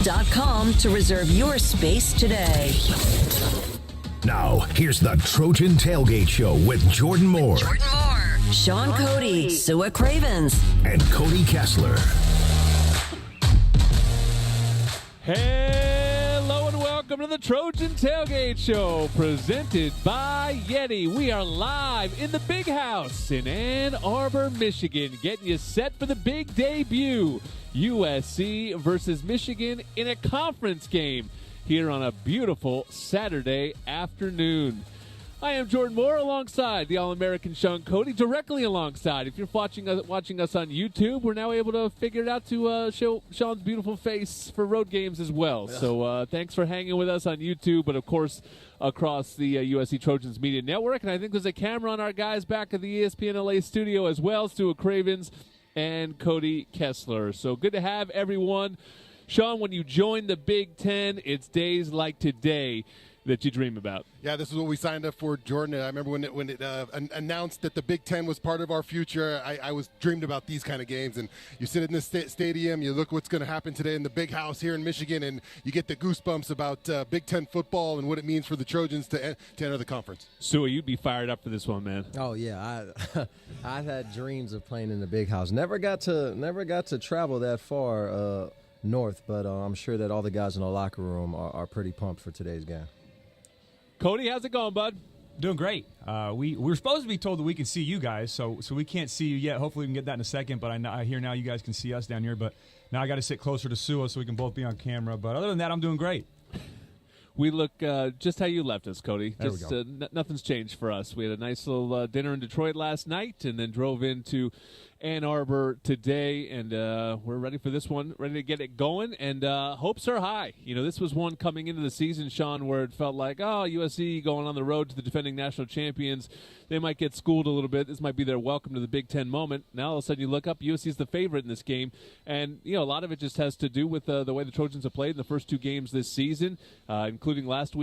TrojanTailgate.com to reserve your space today. Now, here's the Trojan Tailgate Show with Jordan Moore, Sean Cody, Sua Cravens, and Cody Kessler. Hello and welcome to the Trojan Tailgate Show, presented by Yeti. We are live in the Big House in Ann Arbor, Michigan, getting you set for the big debut, USC versus Michigan in a conference game here on a beautiful Saturday afternoon. I am Jordan Moore alongside the All-American Sean Cody, directly alongside. If you're watching us on YouTube, we're now able to figure it out to show Sean's beautiful face for road games as well. So thanks for hanging with us on YouTube, but of course across the USC Trojans Media Network. And I think there's a camera on our guys back at the ESPN LA studio as well, Sua Cravens and Cody Kessler. So good to have everyone. Sean, when you join the Big Ten, it's days like today that you dream about. Yeah, this is what we signed up for, Jordan. I remember when it announced that the Big Ten was part of our future, I was dreamed about these kind of games. And you sit in this stadium, you look what's going to happen today in the Big House here in Michigan, and you get the goosebumps about Big Ten football and what it means for the Trojans to enter the conference. Sua, you'd be fired up for this one, man. Oh yeah, I had dreams of playing in the Big House. Never got to travel that far north, but I'm sure that all the guys in the locker room are pretty pumped for today's game. Cody, how's it going, bud? Doing great. We're supposed to be told that we can see you guys, so we can't see you yet. Hopefully we can get that in a second, but I hear now you guys can see us down here, but now I got to sit closer to Sua so we can both be on camera. But other than that, I'm doing great. We look just how you left us, Cody. There just we go. Nothing's changed for us. We had a nice little dinner in Detroit last night and then drove into Ann Arbor today, and we're ready for this one, ready to get it going, and hopes are high. You know, this was one coming into the season, Sean, where it felt like, oh, USC going on the road to the defending national champions. They might get schooled a little bit. This might be their welcome to the Big Ten moment. Now all of a sudden you look up, USC's the favorite in this game, and you know a lot of it just has to do with the way the Trojans have played in the first two games this season, including last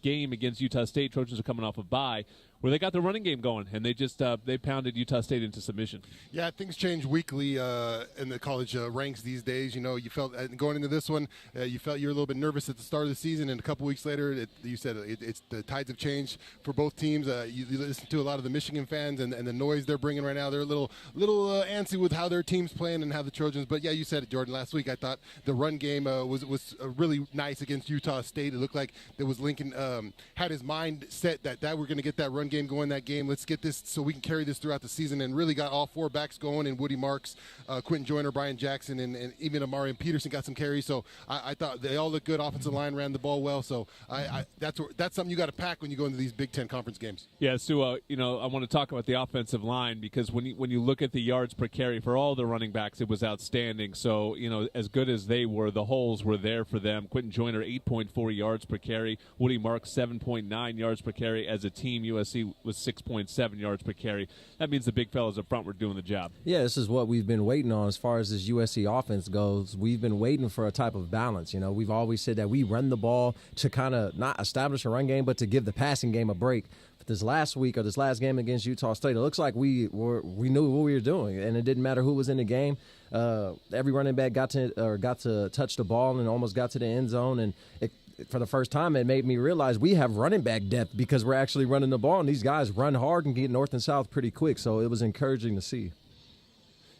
game against Utah State. Trojans are coming off a bye, where they got the running game going, and they just they pounded Utah State into submission. Yeah, things change weekly in the college ranks these days. You know, you felt going into this one, you felt you were a little bit nervous at the start of the season, and a couple weeks later, you said it's the tides have changed for both teams. You listen to a lot of the Michigan fans and the noise they're bringing right now. They're a little antsy with how their team's playing and how the Trojans. But yeah, you said it, Jordan. Last week, I thought the run game was really nice against Utah State. It looked like there was Lincoln had his mind set that we're going to get that run game going that game. Let's get this so we can carry this throughout the season, and really got all four backs going, and Woody Marks, Quentin Joyner, Brian Jackson, and even Amarian Peterson got some carries. So I thought they all looked good. Offensive line ran the ball well. So that's something you got to pack when you go into these Big Ten conference games. Yeah, so you know, I want to talk about the offensive line, because when you look at the yards per carry for all the running backs, it was outstanding. So you know, as good as they were, the holes were there for them. Quentin Joyner 8.4 yards per carry, Woody Marks 7.9 yards per carry. As a team, USC was 6.7 yards per carry. That means the big fellas up front were doing the job. Yeah, this is what we've been waiting on as far as this USC offense goes. We've been waiting for a type of balance. You know, we've always said that we run the ball to kind of not establish a run game, but to give the passing game a break. But this last week or this last game against Utah State, it looks like we knew what we were doing, and it didn't matter who was in the game. Every running back got to touch the ball and almost got to the end zone, and for the first time, it made me realize we have running back depth because we're actually running the ball, and these guys run hard and get north and south pretty quick. So it was encouraging to see.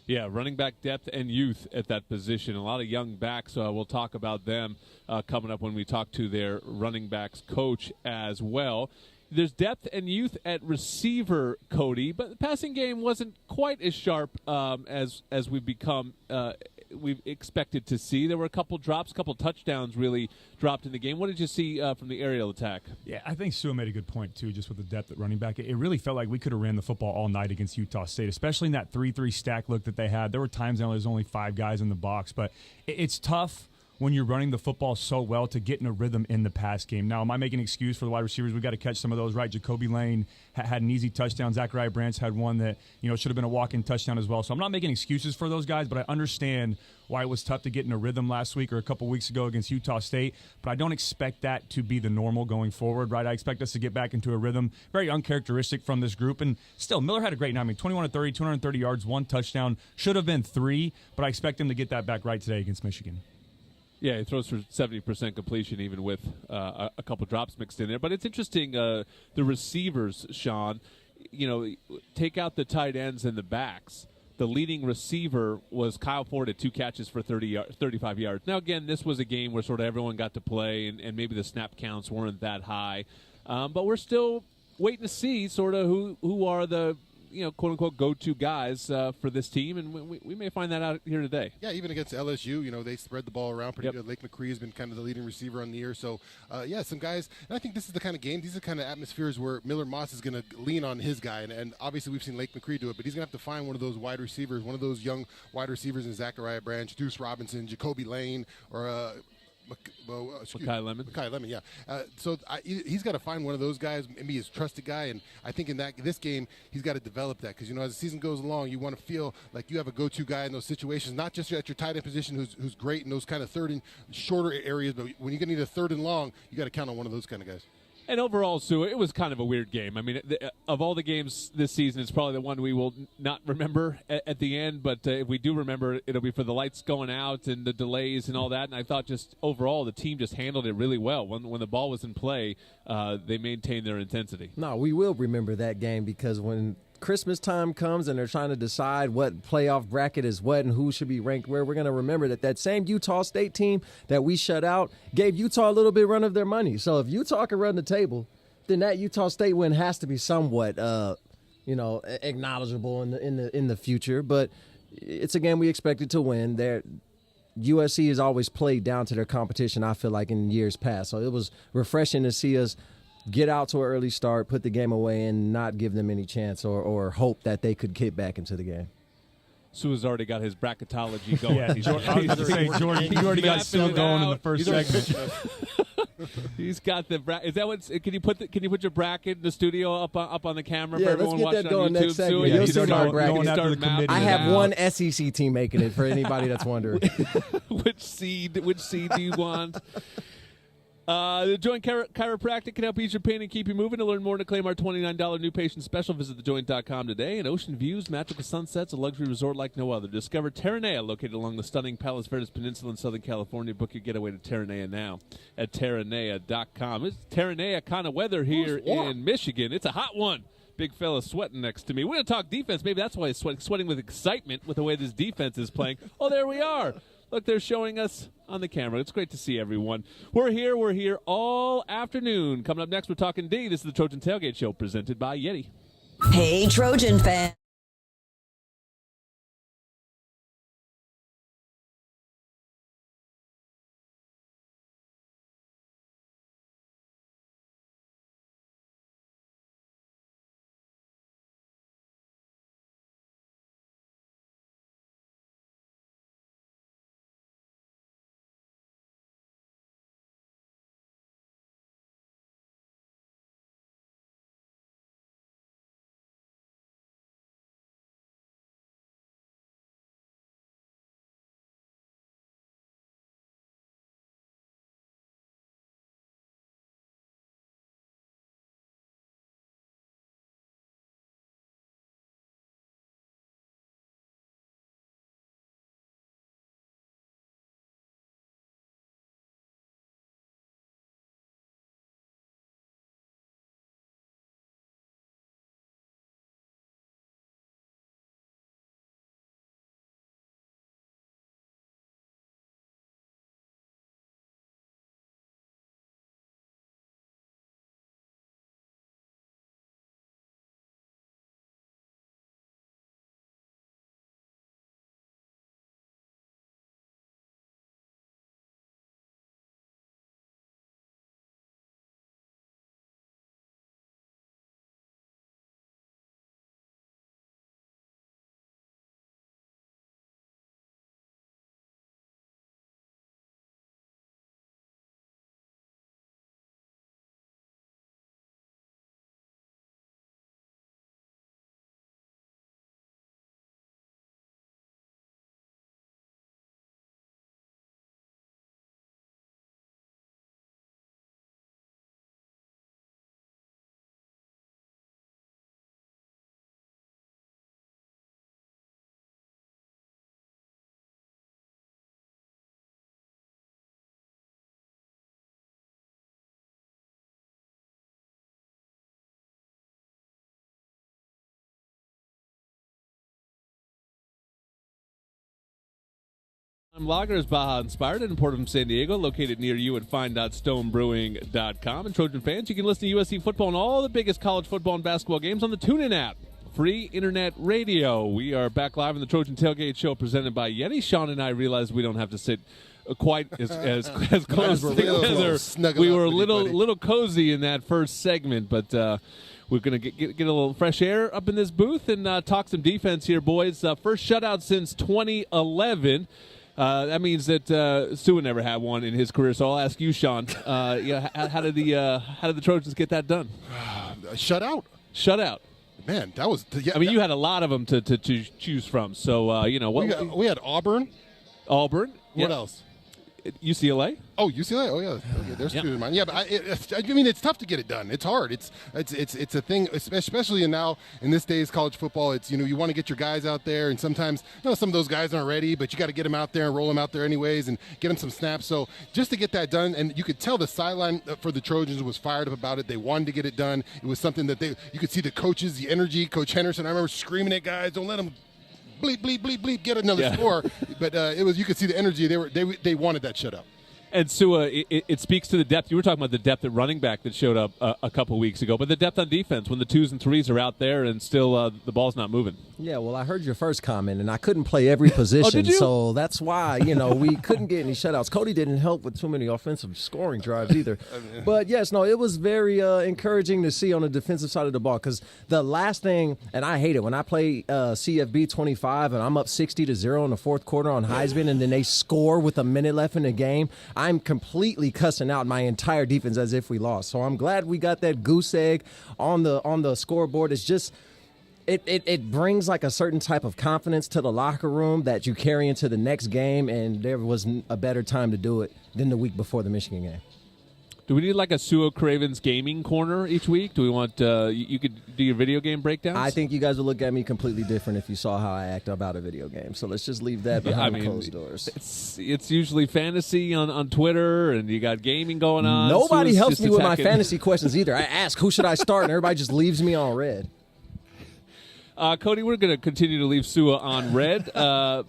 Yeah, running back depth and youth at that position. A lot of young backs. We'll talk about them coming up when we talk to their running backs coach as well. There's depth and youth at receiver, Cody, but the passing game wasn't quite as sharp as we've expected to see. There were a couple drops, a couple touchdowns really dropped in the game. What did you see from the aerial attack? Yeah, I think Sua made a good point, too, just with the depth at running back. It really felt like we could have ran the football all night against Utah State, especially in that 3-3 stack look that they had. There were times now there's only 5 guys in the box, but it's tough when you're running the football so well to get in a rhythm in the pass game. Now, am I making an excuse for the wide receivers? We've got to catch some of those, right? Jacoby Lane had an easy touchdown. Zachariah Branch had one that, should have been a walk-in touchdown as well. So I'm not making excuses for those guys, but I understand why it was tough to get in a rhythm last week or a couple weeks ago against Utah State. But I don't expect that to be the normal going forward, right? I expect us to get back into a rhythm, very uncharacteristic from this group. And still, Miller had a great night. 21 of 30, 230 yards, 1 touchdown. Should have been 3, but I expect him to get that back right today against Michigan. Yeah, he throws for 70% completion, even with a couple drops mixed in there. But it's interesting, the receivers, Sean, take out the tight ends and the backs. The leading receiver was Kyle Ford at 2 catches for 35 yards. Now, again, this was a game where sort of everyone got to play, and maybe the snap counts weren't that high. But we're still waiting to see sort of who are the quote-unquote go-to guys for this team, and we may find that out here today. Yeah, even against LSU, they spread the ball around pretty good. Lake McCree has been kind of the leading receiver on the year. So, some guys, and I think this is the kind of game, these are the kind of atmospheres where Miller Moss is going to lean on his guy, and obviously we've seen Lake McCree do it, but he's going to have to find one of those wide receivers, one of those young wide receivers in Zachariah Branch, Deuce Robinson, Jacoby Lane, or Makai Lemon, yeah. He's got to find one of those guys, maybe his trusted guy, and I think in this game he's got to develop that because as the season goes along, you want to feel like you have a go-to guy in those situations, not just at your tight end position who's great in those kind of third and shorter areas, but when you're going to need a third and long, you got to count on one of those kind of guys. And overall, Sue, it was kind of a weird game. I mean, of all the games this season, it's probably the one we will not remember at the end. But if we do remember, it'll be for the lights going out and the delays and all that. And I thought just overall the team just handled it really well. When the ball was in play, they maintained their intensity. No, we will remember that game because when Christmas time comes and they're trying to decide what playoff bracket is what and who should be ranked where, we're going to remember that same Utah State team that we shut out gave Utah a little bit run of their money. So if Utah can run the table, then that Utah State win has to be somewhat, acknowledgeable in the future. But it's a game we expected to win. USC has always played down to their competition, I feel like, in years past. So it was refreshing to see us get out to an early start, put the game away, and not give them any chance or hope that they could get back into the game. Sue has already got his bracketology going. Yeah, I was going to say, Jordan, you already got Sue going in the first segment. He's got the bracket. Is that what? Can you put your bracket in the studio up on the camera for everyone let's get watching that going on YouTube? next segment. Sue? You'll see my bracket. I have one SEC team making it for anybody that's wondering. Which seed do you want? The Joint Chiropractic can help ease your pain and keep you moving. To learn more and to claim our $29 new patient special, visit thejoint.com today. And ocean views, magical sunsets, a luxury resort like no other. Discover Terranea, located along the stunning Palos Verdes Peninsula in Southern California. Book your getaway to Terranea now at Terranea.com. It's Terranea kind of weather here in Michigan. It's a hot one. Big fella sweating next to me. We're going to talk defense. Maybe that's why he's sweating with excitement with the way this defense is playing. Oh, there we are. Look, they're showing us on the camera. It's great to see everyone. We're here all afternoon. Coming up next, we're talking D. This is the Trojan Tailgate Show presented by Yeti. Hey, Trojan fan. Lager is Baja inspired and imported from San Diego, located near you at fine.stonebrewing.com. And Trojan fans, you can listen to USC football and all the biggest college football and basketball games on the TuneIn app. Free internet radio. We are back live on the Trojan Tailgate Show presented by Yeti. Sean and I realized we don't have to sit quite as close together. We were a little cozy in that first segment, but we're going to get a little fresh air up in this booth and talk some defense here, boys. First shutout since 2011. That means that Sua never had one in his career. So I'll ask you, Sean. How did the Trojans get that done? Shutout. Shutout. Man, that was. Yeah, you had a lot of them to choose from. So what we had Auburn. Auburn. What else? UCLA. Oh, UCLA. Oh, yeah. Okay, there's two in mind. Yeah, but I mean, it's tough to get it done. It's hard. It's a thing, especially now in this day's college football. It's you want to get your guys out there, and sometimes some of those guys aren't ready, but you got to get them out there and roll them out there anyways, and get them some snaps. So just to get that done, and you could tell the sideline for the Trojans was fired up about it. They wanted to get it done. It was something that you could see the coaches, the energy. Coach Henderson, I remember screaming at guys, "Don't let them." Bleep, bleep, bleep, bleep, get another score. But you could see the energy. They wanted that shutout. And Sua, it speaks to the depth. You were talking about the depth at running back that showed up a couple weeks ago, but the depth on defense when the 2s and 3s are out there and still the ball's not moving. Yeah, well, I heard your first comment, and I couldn't play every position, did you? So that's why we couldn't get any shutouts. Cody didn't help with too many offensive scoring drives either. But yes, no, it was very encouraging to see on the defensive side of the ball because the last thing, and I hate it when I play CFB 25 and I'm up 60-0 in the fourth quarter on Heisman, and then they score with a minute left in the game. I'm completely cussing out my entire defense as if we lost. So I'm glad we got that goose egg on the scoreboard. It's just it brings like a certain type of confidence to the locker room that you carry into the next game, and there wasn't a better time to do it than the week before the Michigan game. Do we need like a Sua Cravens gaming corner each week? Do we want you could do your video game breakdowns? I think you guys would look at me completely different if you saw how I act about a video game. So let's just leave that behind closed doors. It's usually fantasy on Twitter, and you got gaming going on. Nobody Sua's helps me with my attacking. fantasy questions either. I ask who should I start, and everybody just leaves me on red. Cody, we're going to continue to leave Sua on red. I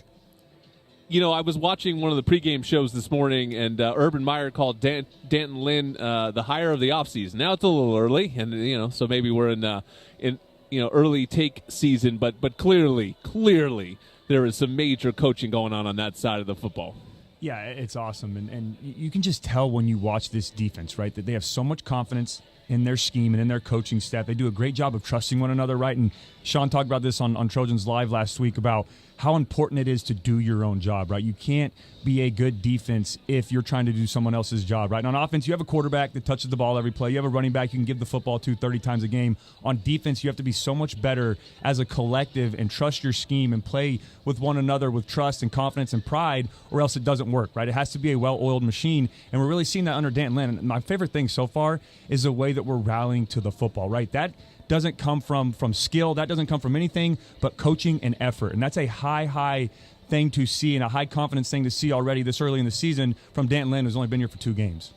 was watching one of the pregame shows this morning, and Urban Meyer called Danton Lynn the hire of the offseason. Now it's a little early, and so maybe we're in early take season, but clearly there is some major coaching going on that side of the football. Yeah, it's awesome, and you can just tell when you watch this defense, right, that they have so much confidence in their scheme and in their coaching staff. They do a great job of trusting one another, right? And Sean talked about this on Trojans Live last week about how important it is to do your own job, right? You can't be a good defense if you're trying to do someone else's job, right? And on offense, you have a quarterback that touches the ball every play. You have a running back you can give the football to 30 times a game. On defense, you have to be so much better as a collective and trust your scheme and play with one another with trust and confidence and pride, or else it doesn't work, right? It has to be a well-oiled machine, and we're really seeing that under Danton Lynn. And my favorite thing so far is the way that we're rallying to the football, right? That doesn't come from skill. That doesn't come from anything but coaching and effort. And that's a high thing to see and a high confidence thing to see already this early in the season from Danton Lynn, who's only been here for 2 games.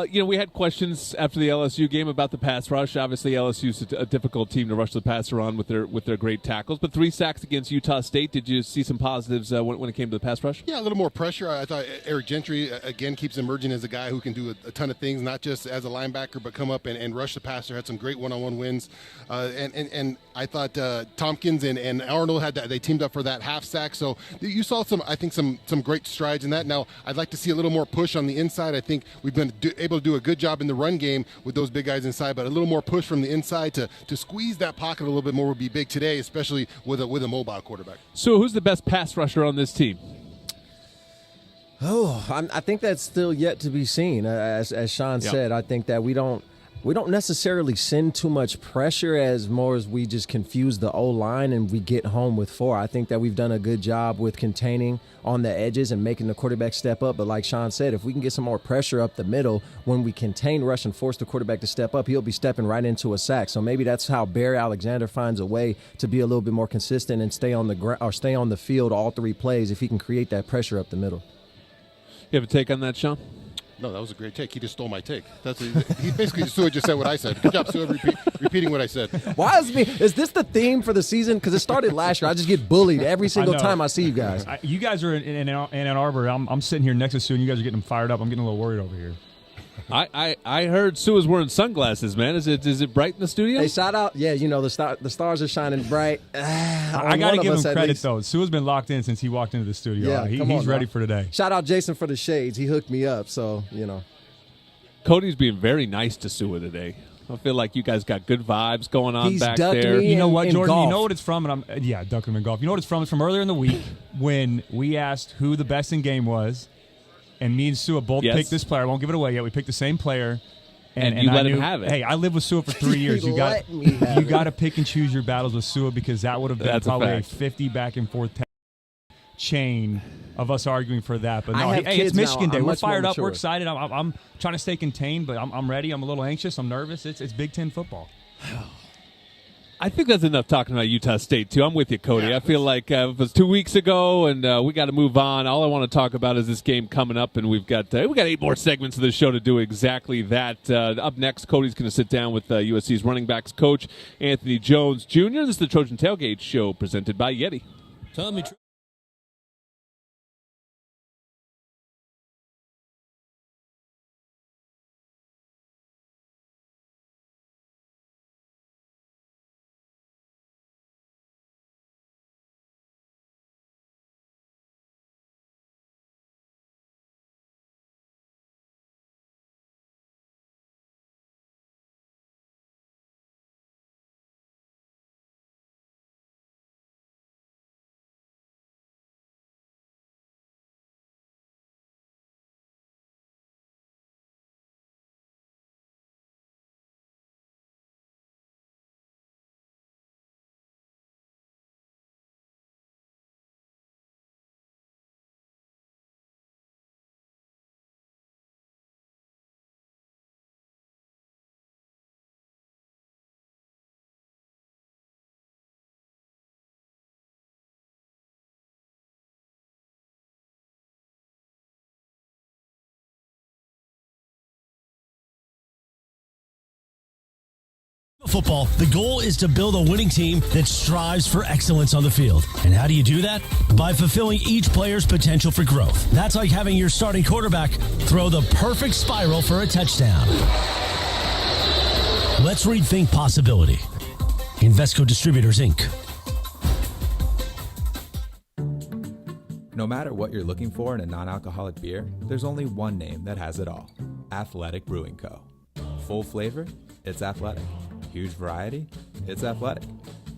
We had questions after the LSU game about the pass rush. Obviously, LSU's a difficult team to rush the passer on with their great tackles. But 3 sacks against Utah State. Did you see some positives when it came to the pass rush? Yeah, a little more pressure. I thought Eric Gentry, again, keeps emerging as a guy who can do a ton of things, not just as a linebacker, but come up and rush the passer. Had some great one-on-one wins. And I thought Tompkins and Arnold they teamed up for that half sack. So you saw some great strides in that. Now, I'd like to see a little more push on the inside. I think we've been able to do a good job in the run game with those big guys inside, but a little more push from the inside to squeeze that pocket a little bit more would be big today, especially with a mobile quarterback. So who's the best pass rusher on this team? Oh, I think that's still yet to be seen. As Sean said, I think that we don't necessarily send too much pressure as more as we just confuse the O-line and we get home with 4. I think that we've done a good job with containing on the edges and making the quarterback step up. But like Sean said, if we can get some more pressure up the middle, when we contain rush and force the quarterback to step up, he'll be stepping right into a sack. So maybe that's how Barry Alexander finds a way to be a little bit more consistent and stay on the field all 3 plays if he can create that pressure up the middle. You have a take on that, Sean? No, that was a great take. He just stole my take. He basically Sua just said what I said. Good job, Sua, repeating what I said. Why is this the theme for the season? Because it started last year. I just get bullied every single time I see you guys. You guys are in Ann Arbor. I'm sitting here next to Sue, and you guys are getting them fired up. I'm getting a little worried over here. I heard Sue is wearing sunglasses, man. Is it bright in the studio? Hey, shout out. Yeah, the stars are shining bright. I got to give him credit, though. Sue's been locked in since he walked into the studio. Yeah, he's ready for today. Shout out Jason for the shades. He hooked me up, so, Cody's being very nice to Sue today. I feel like you guys got good vibes going on He's back ducked there. me You know what, in Jordan? golf. You know what it's from? Ducking him in golf. You know what it's from? It's from earlier in the week when we asked who the best in game was, and me and Sue both picked this player. I won't give it away yet. We picked the same player. And you let him have it. Hey, I lived with Sua for 3 years. You got to pick and choose your battles with Sua, because that would have been probably a 50 back and forth chain of us arguing for that. But no, hey, it's Michigan Day. We're fired up. We're excited. I'm trying to stay contained, but I'm ready. I'm a little anxious. I'm nervous. It's Big Ten football. I think that's enough talking about Utah State, too. I'm with you, Cody. I feel like it was 2 weeks ago, and we got to move on. All I want to talk about is this game coming up, and we got 8 more segments of the show to do exactly that. Up next, Cody's going to sit down with USC's running backs coach, Anthony Jones Jr. This is the Trojan Tailgate Show presented by Yeti. Football, the goal is to build a winning team that strives for excellence on the field. And how do you do that? By fulfilling each player's potential for growth. That's like having your starting quarterback throw the perfect spiral for a touchdown. Let's rethink possibility. Invesco Distributors, Inc. No matter what you're looking for in a non-alcoholic beer, there's only one name that has it all. Athletic Brewing Co. Full flavor? It's athletic. Huge variety? It's athletic.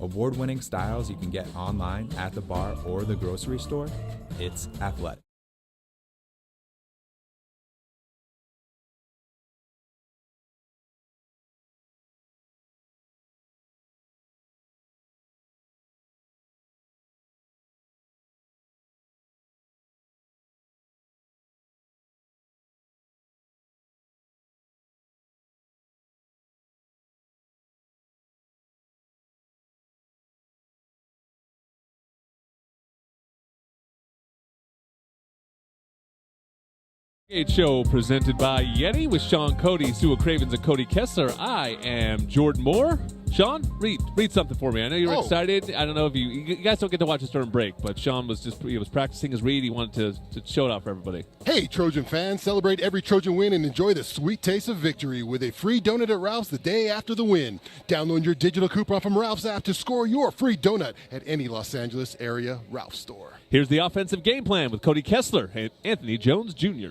Award-winning styles you can get online, at the bar, or the grocery store? It's athletic. Show presented by Yeti with Sean Cody, Sue Cravens, and Cody Kessler. I am Jordan Moore. Sean, read something for me. I know you're excited. I don't know if you guys don't get to watch this during break, but Sean was practicing his read. He wanted to show it off for everybody. Hey, Trojan fans, celebrate every Trojan win and enjoy the sweet taste of victory with a free donut at Ralph's the day after the win. Download your digital coupon from Ralph's app to score your free donut at any Los Angeles area Ralph's store. Here's the offensive game plan with Cody Kessler and Anthony Jones Jr.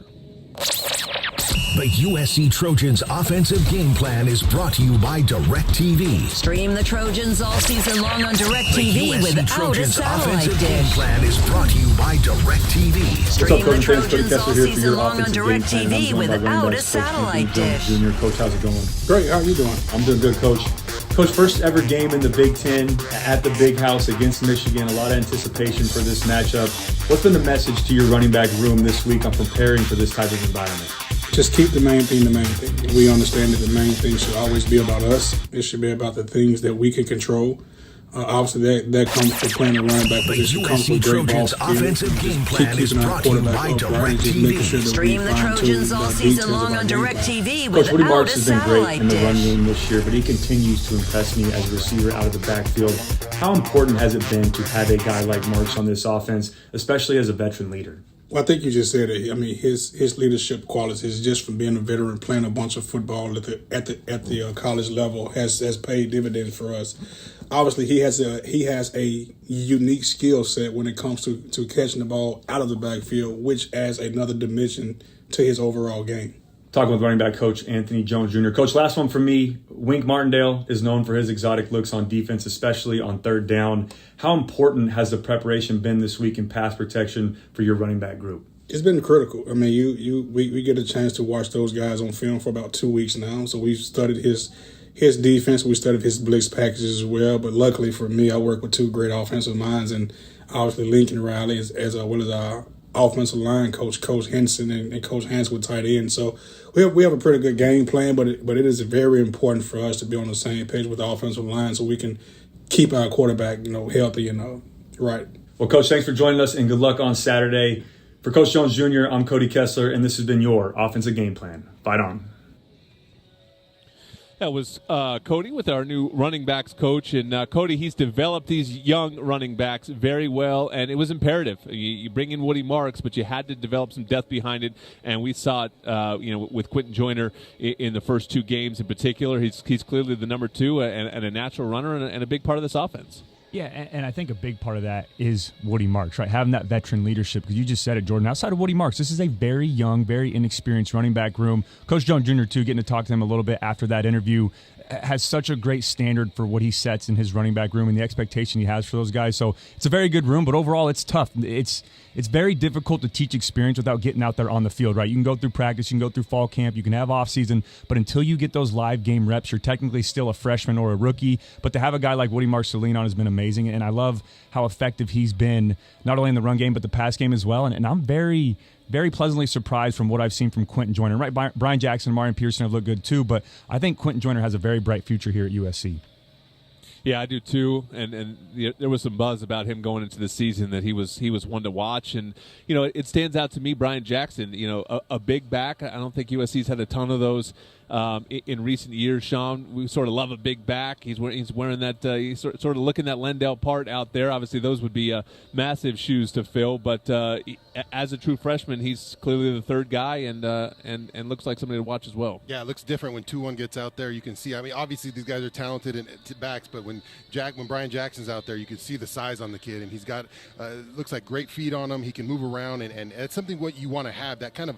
The USC Trojans offensive game plan is brought to you by DirecTV. Stream the Trojans all season long on DirecTV without Trojans a satellite offensive game dish. plan is brought to you by DirecTV. Stream the Trojans all season long on DirecTV without a satellite dish. Junior, Coach, how's it going? Great, how are you doing? I'm doing good, Coach. Coach, first ever game in the Big Ten at the Big House against Michigan. A lot of anticipation for this matchup. What's been the message to your running back room this week on preparing for this type of environment? Just keep the main thing the main thing. We understand that the main thing should always be about us. It should be about the things that we can control. Obviously, that comes from playing the running back The position. Comes USC with great ball Trojans skills. offensive game plan is Keeping our brought to you quarterback by upright and just making sure DirecTV. that Stream we the fine-tune Trojans all the season details long of our on game plan. DirecTV Coach Woody without Marks a has been great satellite in the run dish. game this year, but he continues to impress me as a receiver out of the backfield. How important has it been to have a guy like Marks on this offense, especially as a veteran leader? Well, I think you just said it. I mean, his leadership qualities, just from being a veteran, playing a bunch of football at the college level, has paid dividends for us. Obviously, he has a unique skill set when it comes to catching the ball out of the backfield, which adds another dimension to his overall game. Talking with running back coach Anthony Jones Jr. Coach, last one for me. Wink Martindale is known for his exotic looks on defense, especially on third down. How important has the preparation been this week in pass protection for your running back group? It's been critical. I mean, we get a chance to watch those guys on film for about 2 weeks now. So we've studied his defense. We studied his blitz packages as well. But luckily for me, I work with two great offensive minds, and obviously Lincoln Riley as well as our offensive line coach, Coach Henson, and Coach Hans with tight end. So we have a pretty good game plan, but it is very important for us to be on the same page with the offensive line so we can keep our quarterback, healthy and right. Well, Coach, thanks for joining us, and good luck on Saturday. For Coach Jones Jr., I'm Cody Kessler, and this has been your Offensive Game Plan. Fight on. That was Cody with our new running backs coach. And Cody, he's developed these young running backs very well, and it was imperative. You bring in Woody Marks, but you had to develop some depth behind it, and we saw it with Quentin Joyner in the first 2 games in particular. He's clearly the number 2 and a natural runner and a big part of this offense. Yeah, and I think a big part of that is Woody Marks, right? Having that veteran leadership, because you just said it, Jordan. Outside of Woody Marks, this is a very young, very inexperienced running back room. Coach Jones Jr., too, getting to talk to him a little bit after that interview, has such a great standard for what he sets in his running back room and the expectation he has for those guys. So it's a very good room, but overall it's tough. It's very difficult to teach experience without getting out there on the field, right? You can go through practice, you can go through fall camp, you can have off season, but until you get those live game reps, you're technically still a freshman or a rookie. But to have a guy like Woody Marks to lean on has been amazing, and I love how effective he's been, not only in the run game, but the pass game as well. And I'm very, very pleasantly surprised from what I've seen from Quentin Joyner. Right, Brian Jackson and Marion Pearson have looked good too, but I think Quentin Joyner has a very bright future here at USC. Yeah, I do too. And there was some buzz about him going into the season that he was one to watch. And it stands out to me, Brian Jackson. A big back. I don't think USC's had a ton of those in recent years. Sean, we sort of love a big back. He's wearing that. He's sort of looking that Lendell part out there. Obviously, those would be massive shoes to fill. But as a true freshman, he's clearly the third guy, and looks like somebody to watch as well. Yeah, it looks different when 2-1 gets out there. You can see. I mean, obviously these guys are talented in backs, but when Brian Jackson's out there, you can see the size on the kid, and he's got looks like great feet on him. He can move around, and it's something what you want to have. That kind of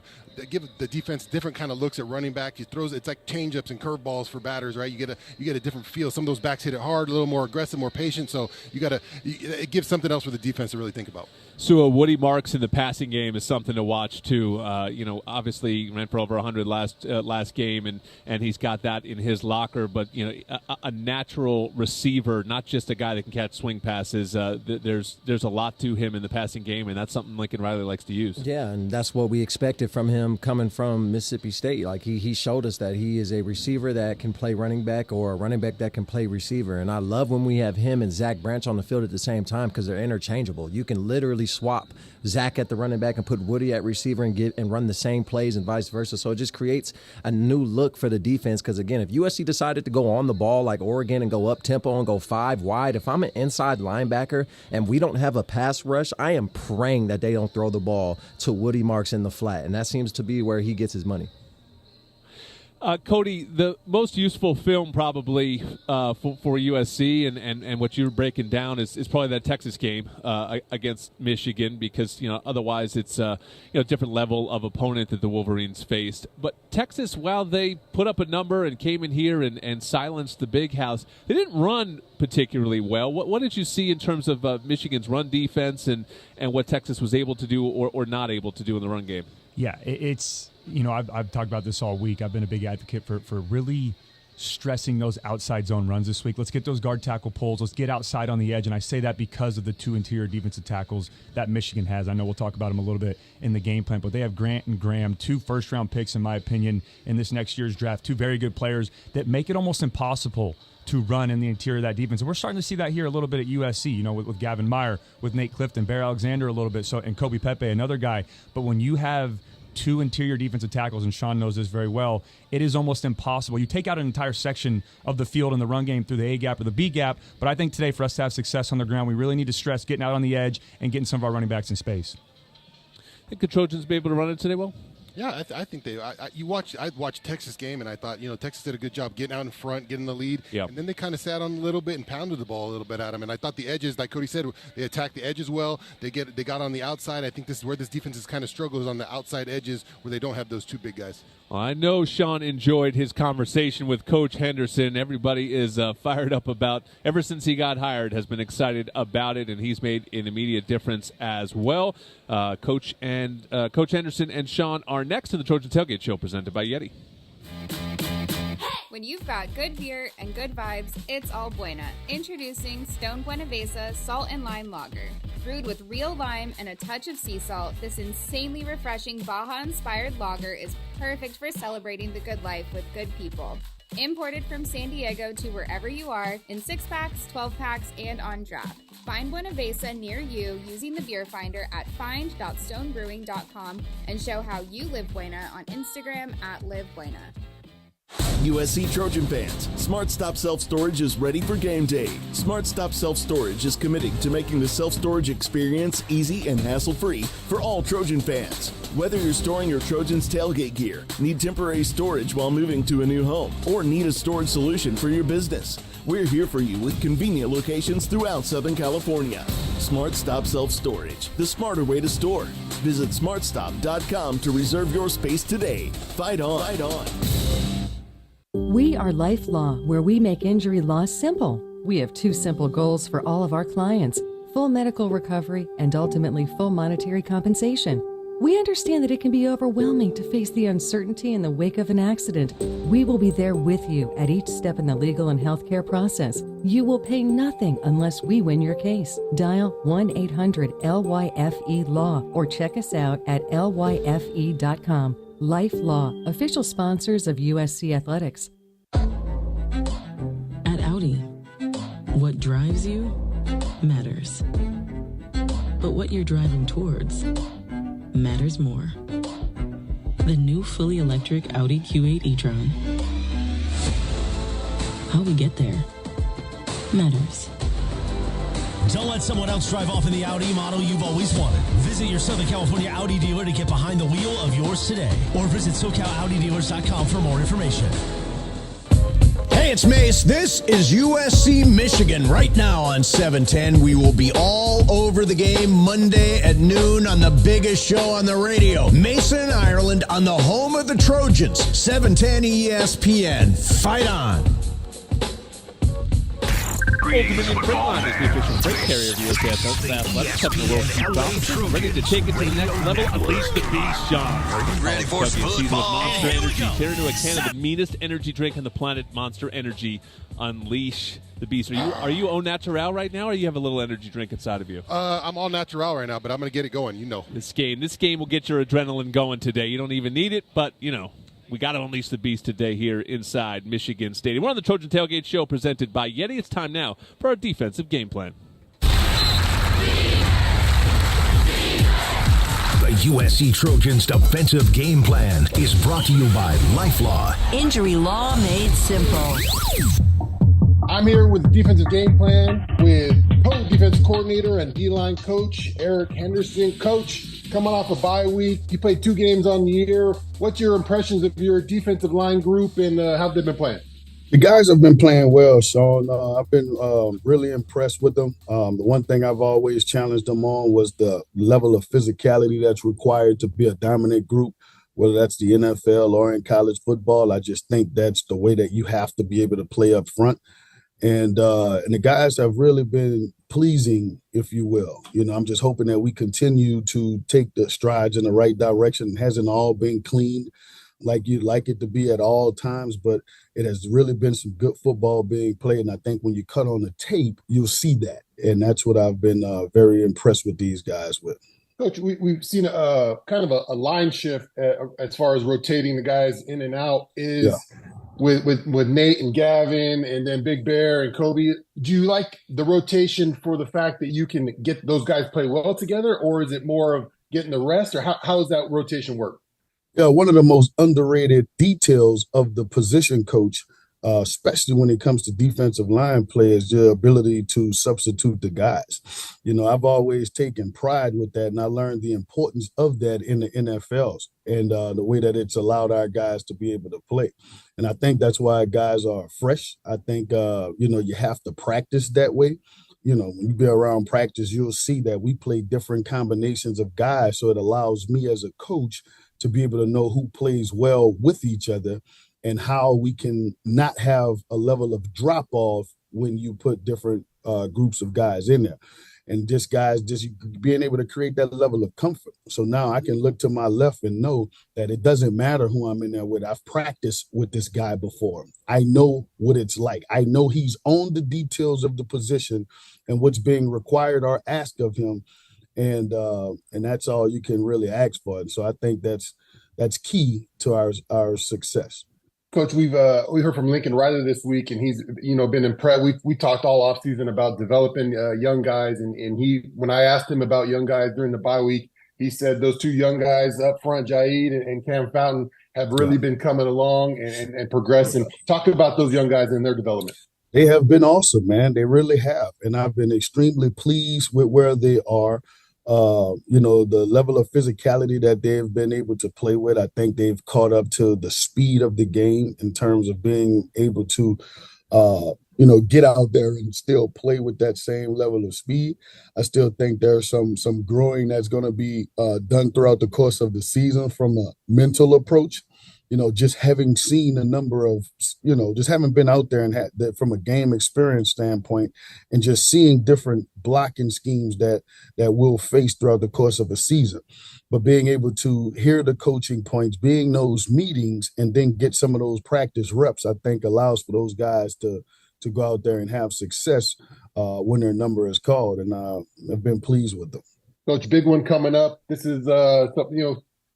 give the defense different kind of looks at running back. He throws it's like change-ups and curveballs for batters, right? You get a different feel. Some of those backs hit it hard, a little more aggressive, more patient. So it gives something else for the defense to really think about. So Woody Marks in the passing game is something to watch too. Obviously ran for over 100 last game, and he's got that in his locker. But a natural receiver, not just a guy that can catch swing passes. There's a lot to him in the passing game, and that's something Lincoln Riley likes to use. Yeah, and that's what we expected from him coming from Mississippi State. Like he showed us that he is a receiver that can play running back or a running back that can play receiver. And I love when we have him and Zach Branch on the field at the same time because they're interchangeable. You can literally swap Zach at the running back and put Woody at receiver and run the same plays and vice versa. So it just creates a new look for the defense because, again, if USC decided to go on the ball like Oregon and go up tempo and go 5 wide, if I'm an inside linebacker and we don't have a pass rush, I am praying that they don't throw the ball to Woody Marks in the flat, and that seems to be where he gets his money. Cody, the most useful film probably for USC and what you're breaking down is probably that Texas game against Michigan because otherwise it's a different level of opponent that the Wolverines faced. But Texas, while they put up a number and came in here and silenced the Big House, they didn't run particularly well. What did you see in terms of Michigan's run defense and what Texas was able to do or not able to do in the run game? Yeah, it's. I've talked about this all week. I've been a big advocate for really stressing those outside zone runs this week. Let's get those guard tackle pulls. Let's get outside on the edge. And I say that because of the 2 interior defensive tackles that Michigan has. I know we'll talk about them a little bit in the game plan, but they have Grant and Graham, 2 first-round picks, in my opinion, in this next year's draft. 2 very good players that make it almost impossible to run in the interior of that defense. And we're starting to see that here a little bit at USC, you know, with Gavin Meyer, with Nate Clifton, Bear Alexander a little bit, so, and Kobe Pepe, another guy. But when you have 2 interior defensive tackles, and Sean knows this very well, it is almost impossible. You take out an entire section of the field in the run game through the A gap or the B gap, but I think today for us to have success on the ground, we really need to stress getting out on the edge and getting some of our running backs in space. Think the Trojans be able to run it today, Will? Yeah, I think they. I watched Texas game, and I thought, Texas did a good job getting out in front, getting the lead. Yep. And then they kind of sat on a little bit and pounded the ball a little bit at them. And I thought the edges, like Cody said, they attacked the edges well. They got on the outside. I think this is where this defense is kind of struggles, on the outside edges where they don't have those 2 big guys. Well, I know Sean enjoyed his conversation with Coach Henderson. Everybody is fired up about, ever since he got hired, has been excited about it, and he's made an immediate difference as well. Coach Henderson and Sean are next to the Trojan Tailgate Show, presented by Yeti. When you've got good beer and good vibes, it's all Buena. Introducing Stone Buenavesa Salt and Lime Lager. Brewed with real lime and a touch of sea salt, this insanely refreshing Baja-inspired lager is perfect for celebrating the good life with good people. Imported from San Diego to wherever you are, in 6-packs, 12-packs, and on draft. Find Buenavesa near you using the beer finder at find.stonebrewing.com and show how you live Buena on Instagram at LiveBuena. USC Trojan fans, SmartStop Self-Storage is ready for game day. SmartStop Self-Storage is committing to making the self-storage experience easy and hassle-free for all Trojan fans. Whether you're storing your Trojans tailgate gear, need temporary storage while moving to a new home, or need a storage solution for your business, we're here for you with convenient locations throughout Southern California. SmartStop Self-Storage, the smarter way to store. Visit smartstop.com to reserve your space today. Fight on. Fight on. We are Life Law, where we make injury law simple. We have 2 simple goals for all of our clients: full medical recovery and ultimately full monetary compensation. We understand that it can be overwhelming to face the uncertainty in the wake of an accident. We will be there with you at each step in the legal and healthcare process. You will pay nothing unless we win your case. Dial 1-800-LYFE-LAW or check us out at lyfe.com. Life Law, official sponsors of USC Athletics. At Audi, what drives you matters. But what you're driving towards matters more. The new fully electric Audi Q8 e-tron. How we get there matters. Don't let someone else drive off in the Audi model you've always wanted. Visit your Southern California Audi dealer to get behind the wheel of yours today. Or visit SoCalAudiDealers.com for more information. Hey, it's Mace. This is USC Michigan. Right now on 710, we will be all over the game Monday at noon on the biggest show on the radio. Mason, Ireland, on the home of the Trojans. 710 ESPN. Fight on. Old Dominion Freight Line is the official freight carrier of USC Athletics. Coming to World ready to take it to the next level. Unleash the beast, Sean. Are you ready for football? Monster Energy. Tear into a can of the meanest energy drink on the planet, Monster Energy. Unleash the beast. Are you au naturel right now, or you have a little energy drink inside of you? I'm all natural right now, but I'm going to get it going, This game will get your adrenaline going today. You don't even need it, but, we got to unleash the beast today here inside Michigan Stadium. We're on the Trojan Tailgate Show presented by Yeti. It's time now for our defensive game plan. The USC Trojans defensive game plan is brought to you by LifeLaw. Injury law made simple. I'm here with the defensive game plan with co-defense coordinator and D-line coach Eric Henderson. Coach, coming off a bye week, you played 2 games on the year. What's your impressions of your defensive line group and how they've been playing? The guys have been playing well, Sean. I've been really impressed with them. The one thing I've always challenged them on was the level of physicality that's required to be a dominant group, whether that's the NFL or in college football. I just think that's the way that you have to be able to play up front. And the guys have really been pleasing, if you will. I'm just hoping that we continue to take the strides in the right direction. It hasn't all been clean. like you'd like it to be at all times, but it has really been some good football being played. And I think when you cut on the tape, you'll see that. And that's what I've been very impressed with these guys with. Coach, we've seen a kind of a line shift as far as rotating the guys in and out with Nate and Gavin and then Big Bear and Kobe. Do you like the rotation for the fact that you can get those guys play well together, or is it more of getting the rest, or how does that rotation work? Yeah, one of the most underrated details of the position coach, especially when it comes to defensive line play, is your ability to substitute the guys. You know, I've always taken pride with that, and I learned the importance of that in the NFLs and the way that it's allowed our guys to be able to play. And I think that's why guys are fresh. I think, you have to practice that way. You know, when you be around practice, you'll see that we play different combinations of guys. So it allows me as a coach to be able to know who plays well with each other and how we can not have a level of drop off when you put different groups of guys in there. And just being able to create that level of comfort. So now I can look to my left and know that it doesn't matter who I'm in there with. I've practiced with this guy before. I know what it's like. I know he's on the details of the position and what's being required or asked of him. And that's all you can really ask for. And so I think that's key to our success. Coach, we heard from Lincoln Riley this week, and he's been impressed. We talked all offseason about developing young guys, and when I asked him about young guys during the bye week, he said those two young guys up front, Jaid and Cam Fountain, have really been coming along and progressing. Talk about those young guys and their development. They have been awesome, man. They really have, and I've been extremely pleased with where they are. The level of physicality that they've been able to play with, I think they've caught up to the speed of the game in terms of being able to, get out there and still play with that same level of speed. I still think there's some growing that's going to be done throughout the course of the season from a mental approach. Just having seen a number of, just having been out there and had that from a game experience standpoint and just seeing different blocking schemes that we'll face throughout the course of a season. But being able to hear the coaching points, being those meetings, and then get some of those practice reps, I think allows for those guys to go out there and have success when their number is called. And I've been pleased with them. Coach, big one coming up. This is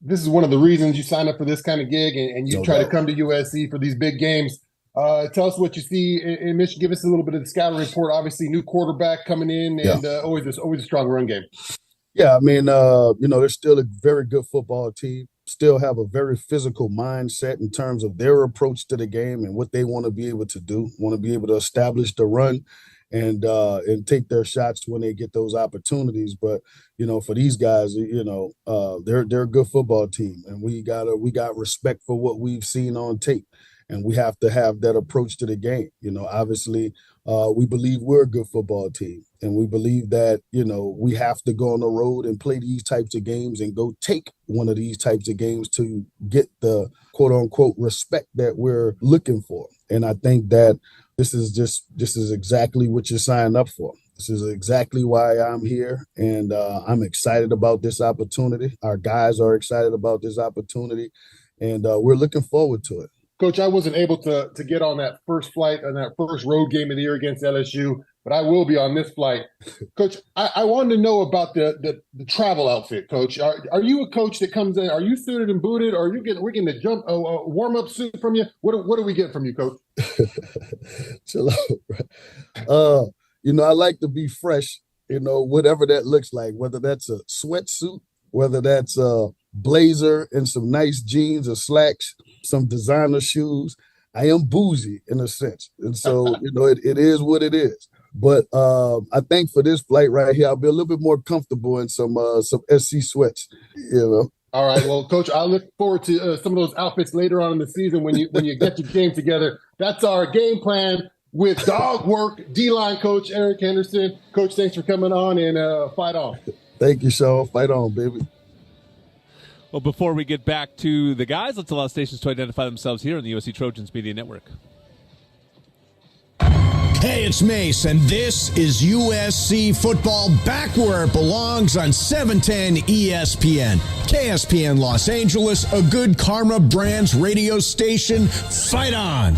this is one of the reasons you sign up for this kind of gig and you try to come to USC for these big games. Tell us what you see in Michigan. Give us a little bit of the scouting report. Obviously, new quarterback coming in and always a strong run game. Yeah, I mean, they're still a very good football team, still have a very physical mindset in terms of their approach to the game and what they want to be able to do, want to be able to establish the run and take their shots when they get those opportunities. But, for these guys, they're a good football team, and we got respect for what we've seen on tape, and we have to have that approach to the game. Obviously, we believe we're a good football team, and we believe that, we have to go on the road and play these types of games and go take one of these types of games to get the quote unquote respect that we're looking for. And I think that this is exactly what you're signing up for. This is exactly why I'm here, and I'm excited about this opportunity. Our guys are excited about this opportunity, and we're looking forward to it. Coach, I wasn't able to get on that first flight on that first road game of the year against LSU, but I will be on this flight. Coach, I wanted to know about the travel outfit, Coach. Are you a coach that comes in? Are you suited and booted, or we're getting a warm-up suit from you? What do we get from you, Coach? Chill out. I like to be fresh, whatever that looks like, whether that's a sweatsuit, whether that's a blazer and some nice jeans or slacks, some designer shoes. I am bougie in a sense. And so, it is what it is. But I think for this flight right here, I'll be a little bit more comfortable in some SC sweats, All right. Well, Coach, I look forward to some of those outfits later on in the season when you get your game together. That's our game plan with dog work, D-line coach Eric Henderson. Coach, thanks for coming on and fight on. Thank you, Sean. Fight on, baby. Well, before we get back to the guys, let's allow stations to identify themselves here on the USC Trojans Media Network. Hey, it's Mace, and this is USC football back where it belongs on 710 ESPN. KSPN Los Angeles, a good Karma Brands radio station. Fight on!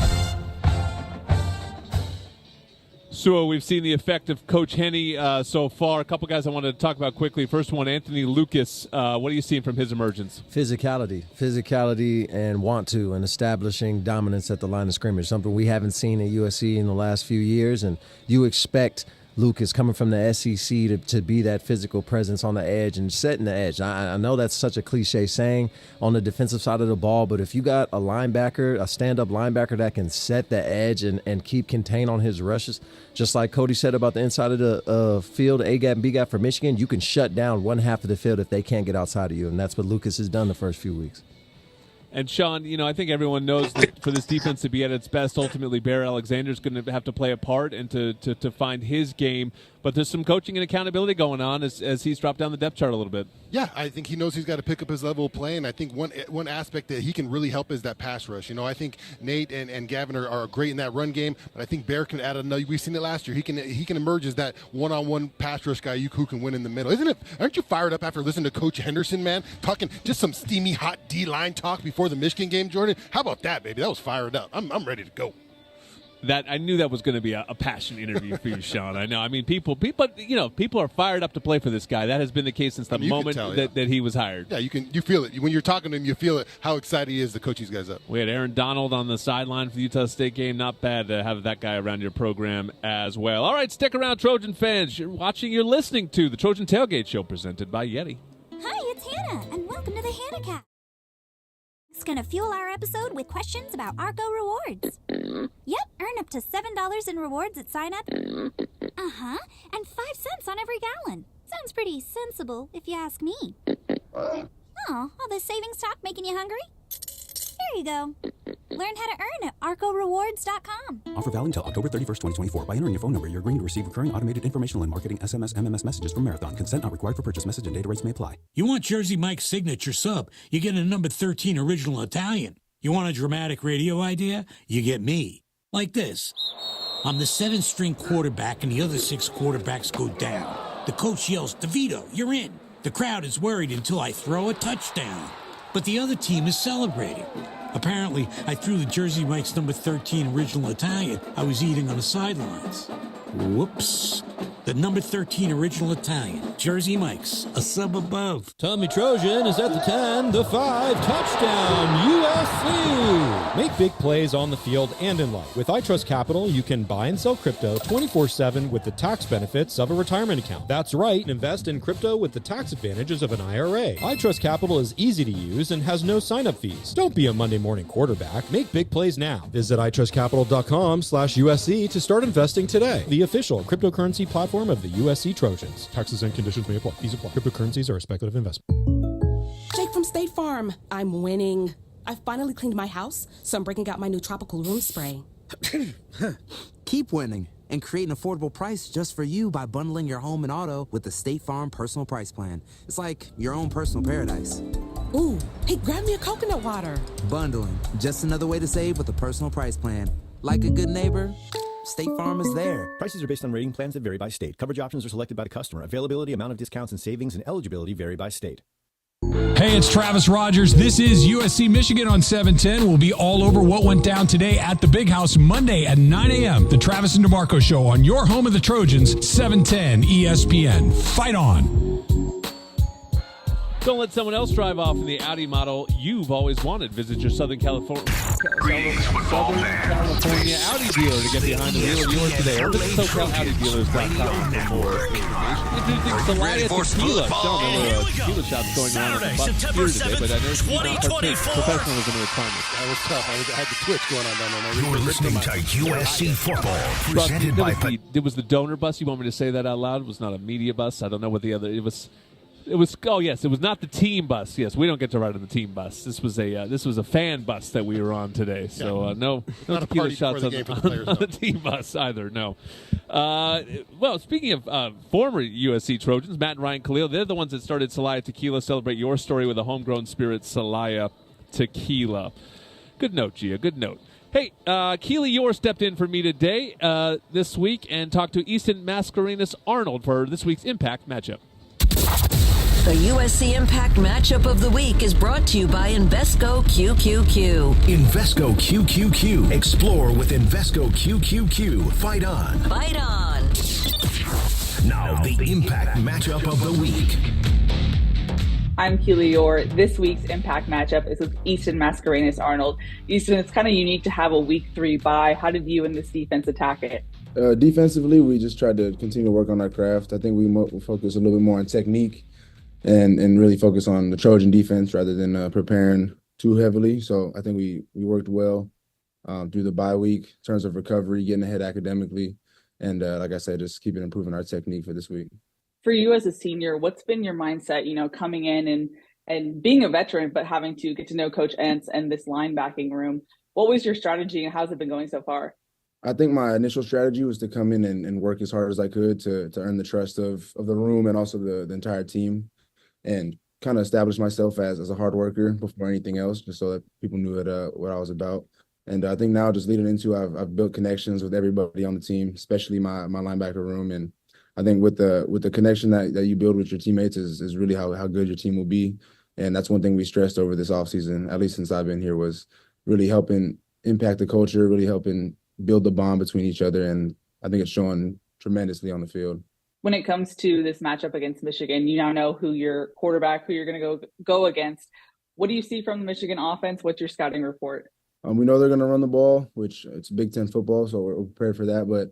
So we've seen the effect of Coach Henney so far. A couple guys I wanted to talk about quickly. First one, Anthony Lucas. What are you seeing from his emergence? Physicality and want to, and establishing dominance at the line of scrimmage, something we haven't seen at USC in the last few years. And you expect Lucas coming from the SEC to be that physical presence on the edge and setting the edge. I know that's such a cliche saying on the defensive side of the ball, but if you got a linebacker, a stand-up linebacker that can set the edge and keep contain on his rushes, just like Cody said about the inside of the field, A-gap and B-gap for Michigan, you can shut down one half of the field if they can't get outside of you, and that's what Lucas has done the first few weeks. And, Sean, I think everyone knows that for this defense to be at its best, ultimately Bear Alexander's going to have to play a part and to find his game. But there's some coaching and accountability going on as he's dropped down the depth chart a little bit. Yeah, I think he knows he's got to pick up his level of play, and I think one aspect that he can really help is that pass rush. I think Nate and Gavin are great in that run game, but I think Bear can add another. We've seen it last year. He can emerge as that one-on-one pass rush guy who can win in the middle. Isn't it? Aren't you fired up after listening to Coach Henderson, man? Talking just some steamy, hot D-line talk before the Michigan game, Jordan? How about that, baby? That was fired up. I'm ready to go. That I knew that was going to be a passion interview for you, Sean. I know. I mean, people are fired up to play for this guy. That has been the case since the moment that he was hired. Yeah, you feel it when you're talking to him. You feel it. How excited he is to coach these guys up. We had Aaron Donald on the sideline for the Utah State game. Not bad to have that guy around your program as well. All right, stick around, Trojan fans. You're listening to the Trojan Tailgate Show presented by Yeti. Hi, it's Hannah, and welcome to the Hannah Cast. It's going to fuel our episode with questions about Arco rewards. Yep, earn up to $7 in rewards at sign up. Uh-huh, and 5 cents on every gallon. Sounds pretty sensible, if you ask me. Oh, all this savings talk making you hungry? Here you go. Learn how to earn at arcorewards.com. Offer valid until October 31st, 2024. By entering your phone number, you're agreeing to receive recurring automated informational and marketing SMS, MMS messages from Marathon. Consent not required for purchase. Message and data rates may apply. You want Jersey Mike's signature sub? You get a number 13 original Italian. You want a dramatic radio idea? You get me. Like this. I'm the 7th-string quarterback, and the other 6 quarterbacks go down. The coach yells, DeVito, you're in. The crowd is worried until I throw a touchdown. But the other team is celebrating. Apparently, I threw the Jersey Mike's number 13 original Italian I was eating on the sidelines. Whoops. The number 13 original Italian, Jersey Mike's, a sub above. Tommy Trojan is at the 10, the 5, touchdown, USC! Make big plays on the field and in life. With iTrust Capital, you can buy and sell crypto 24/7 with the tax benefits of a retirement account. That's right, invest in crypto with the tax advantages of an IRA. iTrust Capital is easy to use and has no sign-up fees. Don't be a Monday morning quarterback. Make big plays now. Visit itrustcapital.com/USC to start investing today. The official cryptocurrency platform of the USC Trojans. Taxes and conditions may apply. Fees apply. Cryptocurrencies are a speculative investment. Jake from State Farm. I'm winning. I've finally cleaned my house, so I'm breaking out my new tropical room spray. Keep winning and create an affordable price just for you by bundling your home and auto with the State Farm Personal Price Plan. It's like your own personal paradise. Ooh, hey, grab me a coconut water. Bundling, just another way to save with a personal price plan. Like a good neighbor, State Farm is there. Prices are based on rating plans that vary by state. Coverage options are selected by the customer. Availability, amount of discounts and savings, and eligibility vary by state. Hey, it's Travis Rogers. This is USC Michigan on 710. We'll be all over what went down today at the Big House Monday at 9 a.m. The Travis and DeMarco Show on your home of the Trojans, 710 ESPN. Fight on. Don't let someone else drive off in the Audi model you've always wanted. Visit your Southern California Audi dealer to get behind the wheel of yours today. Or visit SoCalAudiDealers.com for more information. Introducing Celaya Tequila. Don't know what a tequila shop's going on at the bus here today, but I know you don't partake professionalism and requirements. That was tough. I had the twitch going on down there. You're listening to USC football presented by. It was the donor bus. You want me to say that out loud? It was not a media bus. I don't know what the other. It was. Oh yes, it was not the team bus. Yes, we don't get to ride on the team bus. This was a fan bus that we were on today. So no tequila shots on the team bus either. No. Well, speaking of former USC Trojans, Matt and Ryan Khalil, they're the ones that started Celaya Tequila. Celebrate your story with a homegrown spirit, Celaya Tequila. Good note, Gia. Good note. Hey, Keely Yor stepped in for me today this week and talked to Easton Mascarenas-Arnold for this week's Impact matchup. The USC Impact Matchup of the Week is brought to you by Invesco QQQ. Invesco QQQ. Explore with Invesco QQQ. Fight on. Fight on. Now, the Impact Matchup of the Week. I'm Keely Yor. This week's Impact matchup is with Easton Mascarenas-Arnold. Easton, it's kind of unique to have a Week 3 bye. How did you and this defense attack it? Defensively, we just tried to continue to work on our craft. I think we focus a little bit more on technique and really focus on the Trojan defense rather than preparing too heavily. So I think we worked well through the bye week in terms of recovery, getting ahead academically, and like I said, just keeping improving our technique for this week. For you as a senior, what's been your mindset, coming in and being a veteran, but having to get to know Coach Entz and this linebacking room? What was your strategy and how's it been going so far? I think my initial strategy was to come in and work as hard as I could to earn the trust of the room and also the entire team, and kind of establish myself as a hard worker before anything else, just so that people knew what I was about. And I think now just leading into, I've built connections with everybody on the team, especially my linebacker room. And I think with the connection that you build with your teammates is really how good your team will be. And that's one thing we stressed over this offseason, at least since I've been here, was really helping impact the culture, really helping build the bond between each other. And I think it's showing tremendously on the field. When it comes to this matchup against Michigan, you now know who you're going to go against. What do you see from the Michigan offense? What's your scouting report? We know they're going to run the ball, which it's Big Ten football, so we're prepared for that. But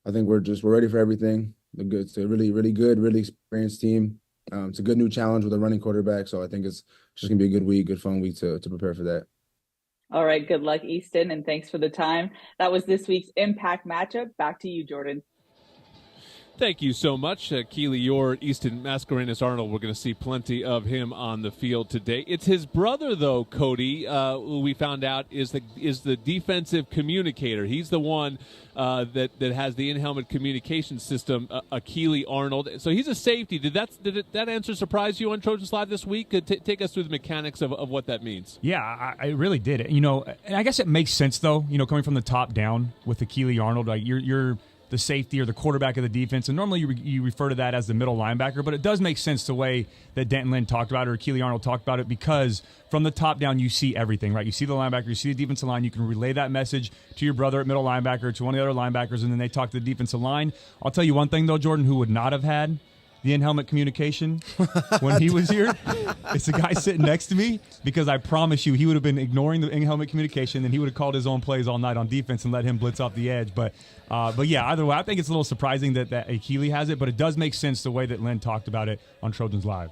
I think we're ready for everything. It's a really, really good, really experienced team. It's a good new challenge with a running quarterback, so I think it's just going to be a good week, good fun week to prepare for that. All right, good luck, Easton, and thanks for the time. That was this week's Impact matchup. Back to you, Jordan. Thank you so much, Keely Yor, Easton Mascarenas-Arnold. We're going to see plenty of him on the field today. It's his brother, though, Cody, who we found out is the defensive communicator. He's the one that has the in-helmet communication system, Keely Arnold. So he's a safety. Did that answer surprise you on Trojans Live this week? Take us through the mechanics of what that means. Yeah, I really did. And I guess it makes sense, though, coming from the top down with the Keely Arnold. Like you're the safety or the quarterback of the defense, and normally you refer to that as the middle linebacker, but it does make sense the way that Denton Lynn talked about it or Keely Arnold talked about it, because from the top down you see everything, right? You see the linebacker, you see the defensive line, you can relay that message to your brother at middle linebacker, to one of the other linebackers, and then they talk to the defensive line. I'll tell you one thing, though, Jordan, who would not have had the in-helmet communication when he was here, it's the guy sitting next to me, because I promise you he would have been ignoring the in-helmet communication, and he would have called his own plays all night on defense and let him blitz off the edge. But yeah, either way, I think it's a little surprising that Keely has it, but it does make sense the way that Lynn talked about it on Trojans Live.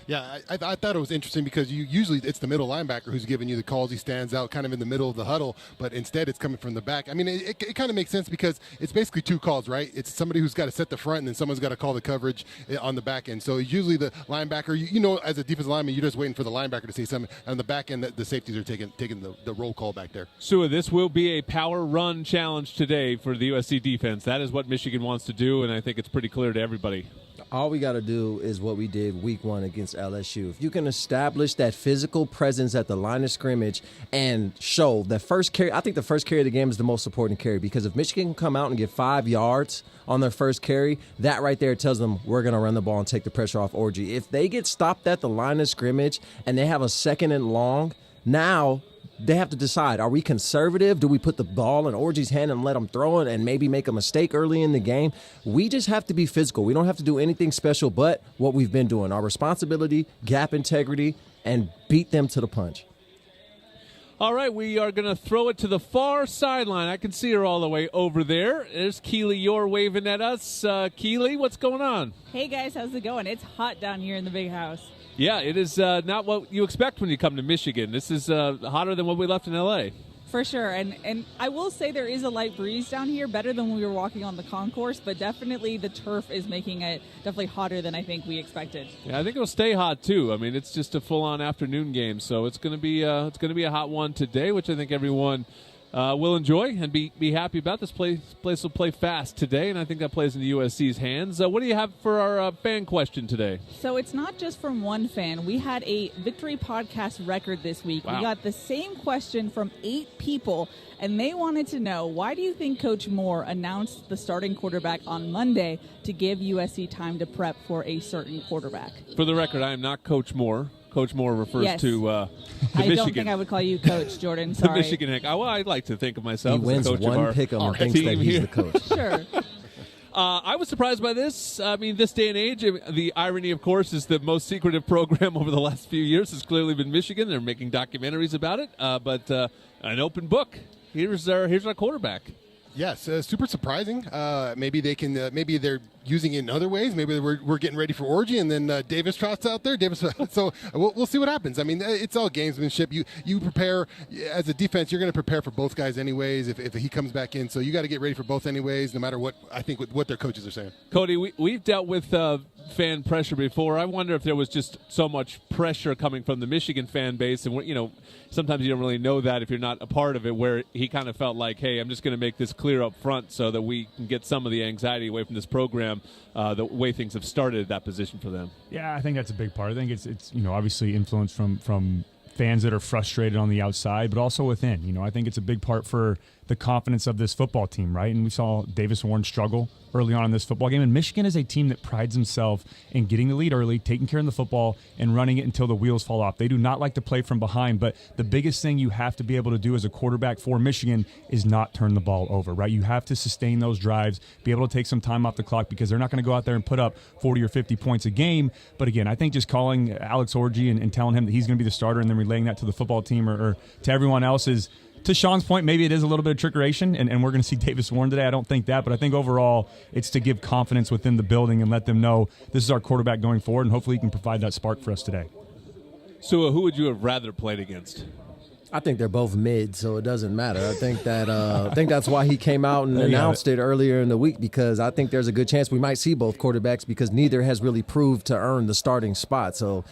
Yeah, I thought it was interesting because usually it's the middle linebacker who's giving you the calls. He stands out kind of in the middle of the huddle, but instead it's coming from the back. I mean, it kind of makes sense because it's basically two calls, right? It's somebody who's got to set the front, and then someone's got to call the coverage on the back end. So usually the linebacker, as a defensive lineman, you're just waiting for the linebacker to say something. On the back end, the safeties are taking the roll call back there. So this will be a power run challenge today for the USC defense. That is what Michigan wants to do, and I think it's pretty clear to everybody. All we got to do is what we did week 1 against LSU. If you can establish that physical presence at the line of scrimmage and show that first carry, I think the first carry of the game is the most important carry, because if Michigan can come out and get 5 yards on their first carry, that right there tells them we're going to run the ball and take the pressure off Orji. If they get stopped at the line of scrimmage and they have a second and long, now they have to decide, are we conservative? Do we put the ball in Orji's hand and let him throw it and maybe make a mistake early in the game? We just have to be physical. We don't have to do anything special but what we've been doing. Our responsibility, gap integrity, and beat them to the punch. All right, we are going to throw it to the far sideline. I can see her all the way over there. There's Keely Yor waving at us. Keely, what's going on? Hey, guys, how's it going? It's hot down here in the big house. Yeah, it is not what you expect when you come to Michigan. This is hotter than what we left in L.A. For sure, and I will say there is a light breeze down here, better than when we were walking on the concourse, but definitely the turf is making it definitely hotter than I think we expected. Yeah, I think it'll stay hot too. I mean, it's just a full-on afternoon game, so it's going to be a hot one today, which I think everyone will enjoy and be happy about. This place will play fast today, and I think that plays into USC's hands. What do you have for our fan question today? So it's not just from one fan. We had a Victory Podcast record this week. Wow. We got the same question from 8 people, and they wanted to know, why do you think Coach Moore announced the starting quarterback on Monday to give USC time to prep for a certain quarterback? For the record, I am not Coach Moore. Coach Moore refers Yes. to I Michigan. don't think I would call you Coach, Jordan. The Sorry. Michigan head. Well, I'd like to think of myself He as wins the coach one of our pick 'em and thinks team that he's here. the coach. Sure. I was surprised by this. I mean, this day and age, the irony, of course, is the most secretive program over the last few years has clearly been Michigan. They're making documentaries about it, but an open book. Here's our quarterback. Yes, super surprising. Maybe they can. Maybe they're using it in other ways. Maybe we're getting ready for orgy, and then Davis trots out there. So we'll see what happens. I mean, it's all gamesmanship. You prepare as a defense. You're going to prepare for both guys anyways. If he comes back in, so you got to get ready for both anyways. No matter what I think what their coaches are saying. Cody, we've dealt with fan pressure before. I wonder if there was just so much pressure coming from the Michigan fan base, and sometimes you don't really know that if you're not a part of it. Where he kind of felt like, hey, I'm just going to make this clear up front so that we can get some of the anxiety away from this program. The way things have started at that position for them. Yeah, I think that's a big part. I think it's obviously influence from fans that are frustrated on the outside, but also within. I think it's a big part for the confidence of this football team, right? And we saw Davis Warren struggle early on in this football game. And Michigan is a team that prides themselves in getting the lead early, taking care of the football, and running it until the wheels fall off. They do not like to play from behind, but the biggest thing you have to be able to do as a quarterback for Michigan is not turn the ball over, right? You have to sustain those drives, be able to take some time off the clock, because they're not going to go out there and put up 40 or 50 points a game. But again, I think just calling Alex Orji and telling him that he's going to be the starter and then relaying that to the football team or to everyone else is, to Sean's point, maybe it is a little bit of trickeration, and we're going to see Davis Warren today. I don't think that, but I think overall it's to give confidence within the building and let them know this is our quarterback going forward, and hopefully he can provide that spark for us today. So who would you have rather played against? I think they're both mid, so it doesn't matter. I think that's why he came out and announced it earlier in the week, because I think there's a good chance we might see both quarterbacks, because neither has really proved to earn the starting spot. So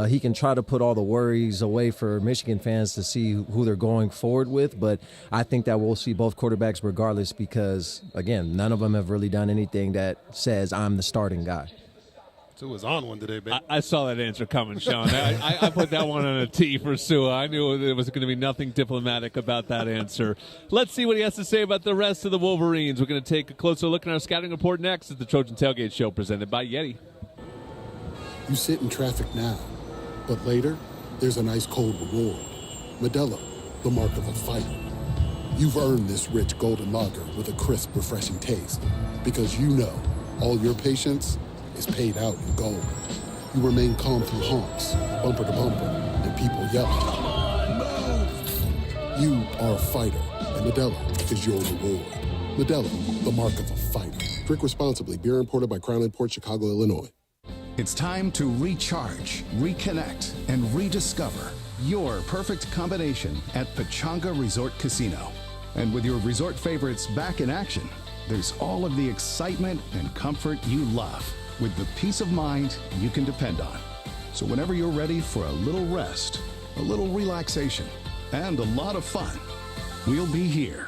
he can try to put all the worries away for Michigan fans to see who they're going forward with. But I think that we'll see both quarterbacks regardless, because, again, none of them have really done anything that says I'm the starting guy. Sue was on one today, baby. I saw that answer coming, Sean. I put that one on a T for Sue. I knew there was going to be nothing diplomatic about that answer. Let's see what he has to say about the rest of the Wolverines. We're going to take a closer look at our scouting report next at the Trojan Tailgate Show presented by Yeti. You sit in traffic now, but later, there's an ice-cold reward. Modelo, the mark of a fighter. You've earned this rich golden lager with a crisp, refreshing taste. Because you know all your patience is paid out in gold. You remain calm through honks, bumper to bumper, and people yelling. Come on, move! You are a fighter, and Modelo is your reward. Modelo, the mark of a fighter. Drink responsibly. Beer imported by Crown Imports, Chicago, Illinois. It's time to recharge, reconnect, and rediscover your perfect combination at Pechanga Resort Casino. And with your resort favorites back in action, there's all of the excitement and comfort you love, with the peace of mind you can depend on. So whenever you're ready for a little rest, a little relaxation, and a lot of fun, we'll be here.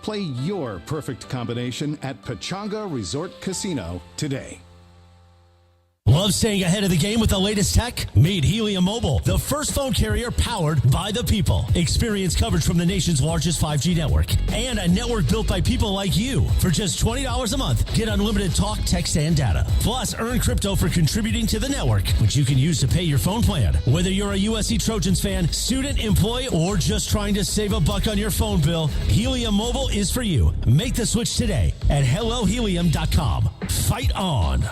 Play your perfect combination at Pechanga Resort Casino today. Love staying ahead of the game with the latest tech? Meet Helium Mobile, the first phone carrier powered by the people. Experience coverage from the nation's largest 5G network and a network built by people like you. For just $20 a month, get unlimited talk, text, and data. Plus, earn crypto for contributing to the network, which you can use to pay your phone plan. Whether you're a USC Trojans fan, student, employee, or just trying to save a buck on your phone bill, Helium Mobile is for you. Make the switch today at hellohelium.com. Fight on.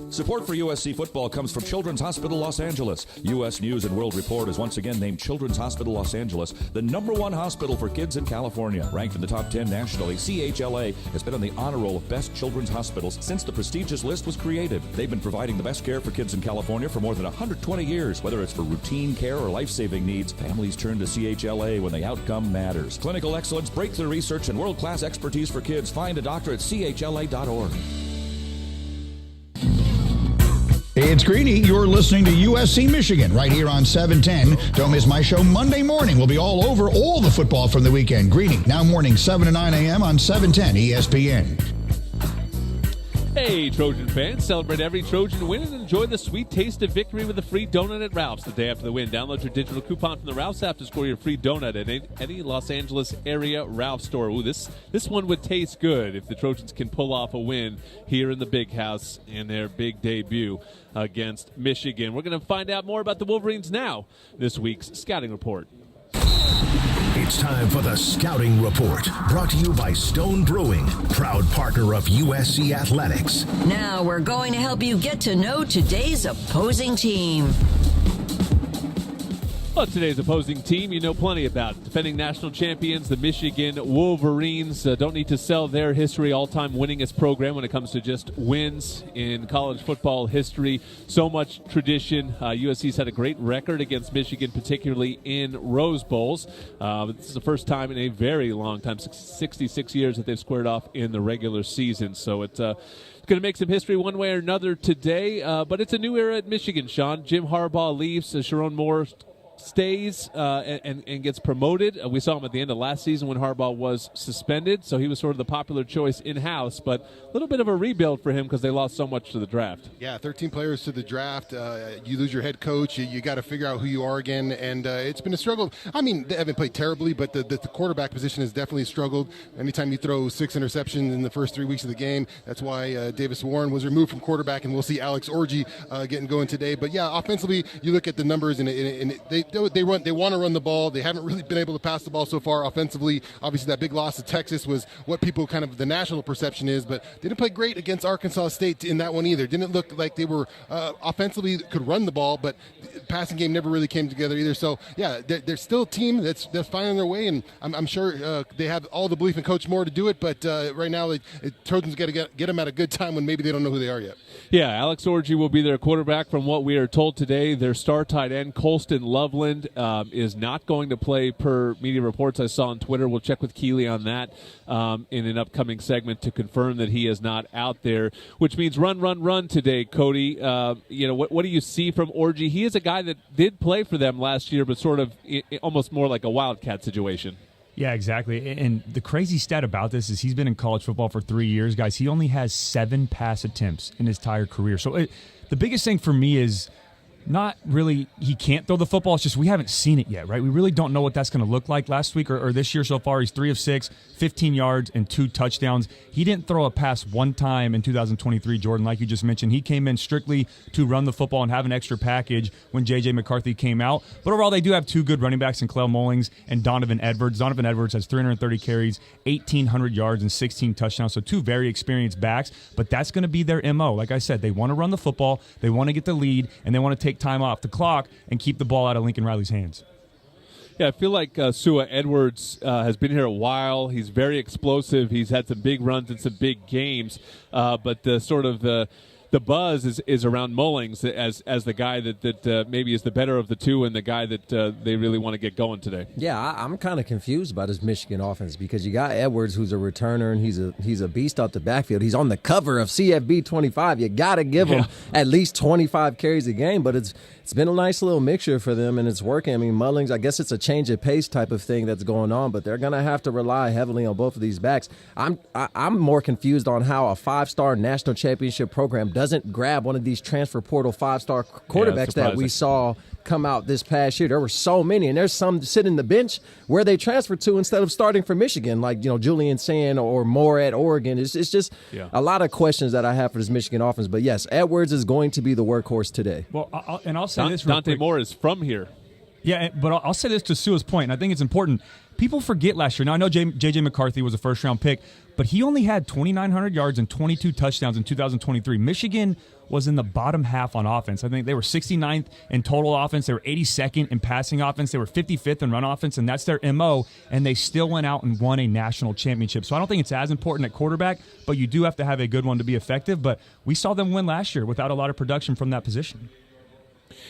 Support for USC football comes from Children's Hospital Los Angeles. U.S. News and World Report has once again named Children's Hospital Los Angeles the #1 hospital for kids in California. Ranked in the top 10 nationally, CHLA has been on the honor roll of best children's hospitals since the prestigious list was created. They've been providing the best care for kids in California for more than 120 years. Whether it's for routine care or life-saving needs, families turn to CHLA when the outcome matters. Clinical excellence, breakthrough research, and world-class expertise for kids. Find a doctor at chla.org. It it's Greeny. You're listening to USC Michigan right here on 710. Don't miss my show Monday morning. We'll be all over all the football from the weekend. Greeny, now morning 7 to 9 a.m. on 710 ESPN. Hey, Trojan fans, celebrate every Trojan win and enjoy the sweet taste of victory with a free donut at Ralph's the day after the win. Download your digital coupon from the Ralph's app to score your free donut at any Los Angeles area Ralph's store. Ooh, this one would taste good if the Trojans can pull off a win here in the Big House in their big debut against Michigan. We're going to find out more about the Wolverines now, this week's Scouting Report. It's time for the Scouting Report, brought to you by Stone Brewing, proud partner of USC Athletics. Now we're going to help you get to know today's opposing team. Well, today's opposing team you know plenty about. Defending national champions, the Michigan Wolverines, don't need to sell their history, all-time winningest program when it comes to just wins in college football history. So much tradition. USC's had a great record against Michigan, particularly in Rose Bowls. This is the first time in a very long time, 66 years, that they've squared off in the regular season. So it's going to make some history one way or another today, but it's a new era at Michigan, Sean. Jim Harbaugh leaves, Sharon Moore stays and gets promoted. We saw him at the end of last season when Harbaugh was suspended, so he was sort of the popular choice in-house, but a little bit of a rebuild for him because they lost so much to the draft. Yeah, 13 players to the draft. You lose your head coach. You got to figure out who you are again, and it's been a struggle. I mean, they haven't played terribly, but the quarterback position has definitely struggled. Anytime you throw 6 interceptions in the first 3 weeks of the game, that's why Davis Warren was removed from quarterback, and we'll see Alex Orji getting going today. But yeah, offensively, you look at the numbers, and they want to run the ball. They haven't really been able to pass the ball so far offensively. Obviously, that big loss to Texas was what people kind of the national perception is, but they didn't play great against Arkansas State in that one either. Didn't look like they were offensively could run the ball, but the passing game never really came together either. So yeah, they're still a team that's finding their way, and I'm sure they have all the belief in Coach Moore to do it. But right now, Trojans got to get them at a good time when maybe they don't know who they are yet. Yeah, Alex Orji will be their quarterback from what we are told today. Their star tight end, Colston Loveland, is not going to play per media reports I saw on Twitter. We'll check with Keeley on that in an upcoming segment to confirm that he is not out there, which means run today, Cody. What do you see from Orji? He is a guy that did play for them last year, but sort of almost more like a Wildcat situation. Yeah, exactly. And the crazy stat about this is he's been in college football for 3 years, guys. He only has 7 pass attempts in his entire career. So the biggest thing for me is not really he can't throw the football. It's just we haven't seen it yet, right? We really don't know what that's going to look like last week or this year so far. He's 3 of 6, 15 yards, and 2 touchdowns. He didn't throw a pass one time in 2023, Jordan, like you just mentioned. He came in strictly to run the football and have an extra package when J.J. McCarthy came out. But overall, they do have 2 good running backs in Clell Mullings and Donovan Edwards. Donovan Edwards has 330 carries, 1,800 yards, and 16 touchdowns. So 2 very experienced backs. But that's going to be their MO. Like I said, they want to run the football, they want to get the lead, and they want to take time off the clock and keep the ball out of Lincoln Riley's hands. Yeah, I feel like Sua Edwards has been here a while. He's very explosive. He's had some big runs and some big games, but the buzz is around Mullings as the guy that maybe is the better of the two and the guy that they really want to get going today. Yeah, I'm kind of confused about this Michigan offense because you got Edwards, who's a returner, and he's a beast off the backfield. He's on the cover of CFB 25. You got to give him at least 25 carries a game, but it's been a nice little mixture for them, and it's working. I mean, Mullings, I guess it's a change of pace type of thing that's going on, but they're going to have to rely heavily on both of these backs. I'm more confused on how a 5-star national championship program doesn't grab one of these transfer portal 5-star quarterbacks that we saw come out this past year. There were so many, and there's some sitting in the bench where they transferred to instead of starting for Michigan, like Julian Sand or Moore at Oregon. It's just a lot of questions that I have for this Michigan offense. But yes, Edwards is going to be the workworse today. Well, I'll say this real Dante quick. Moore is from here. Yeah, but I'll say this to Sua's point, and I think it's important. People forget last year. Now, I know J.J. McCarthy was a first-round pick, but he only had 2,900 yards and 22 touchdowns in 2023. Michigan was in the bottom half on offense. I think they were 69th in total offense. They were 82nd in passing offense. They were 55th in run offense, and that's their MO, and they still went out and won a national championship. So I don't think it's as important at quarterback, but you do have to have a good one to be effective. But we saw them win last year without a lot of production from that position.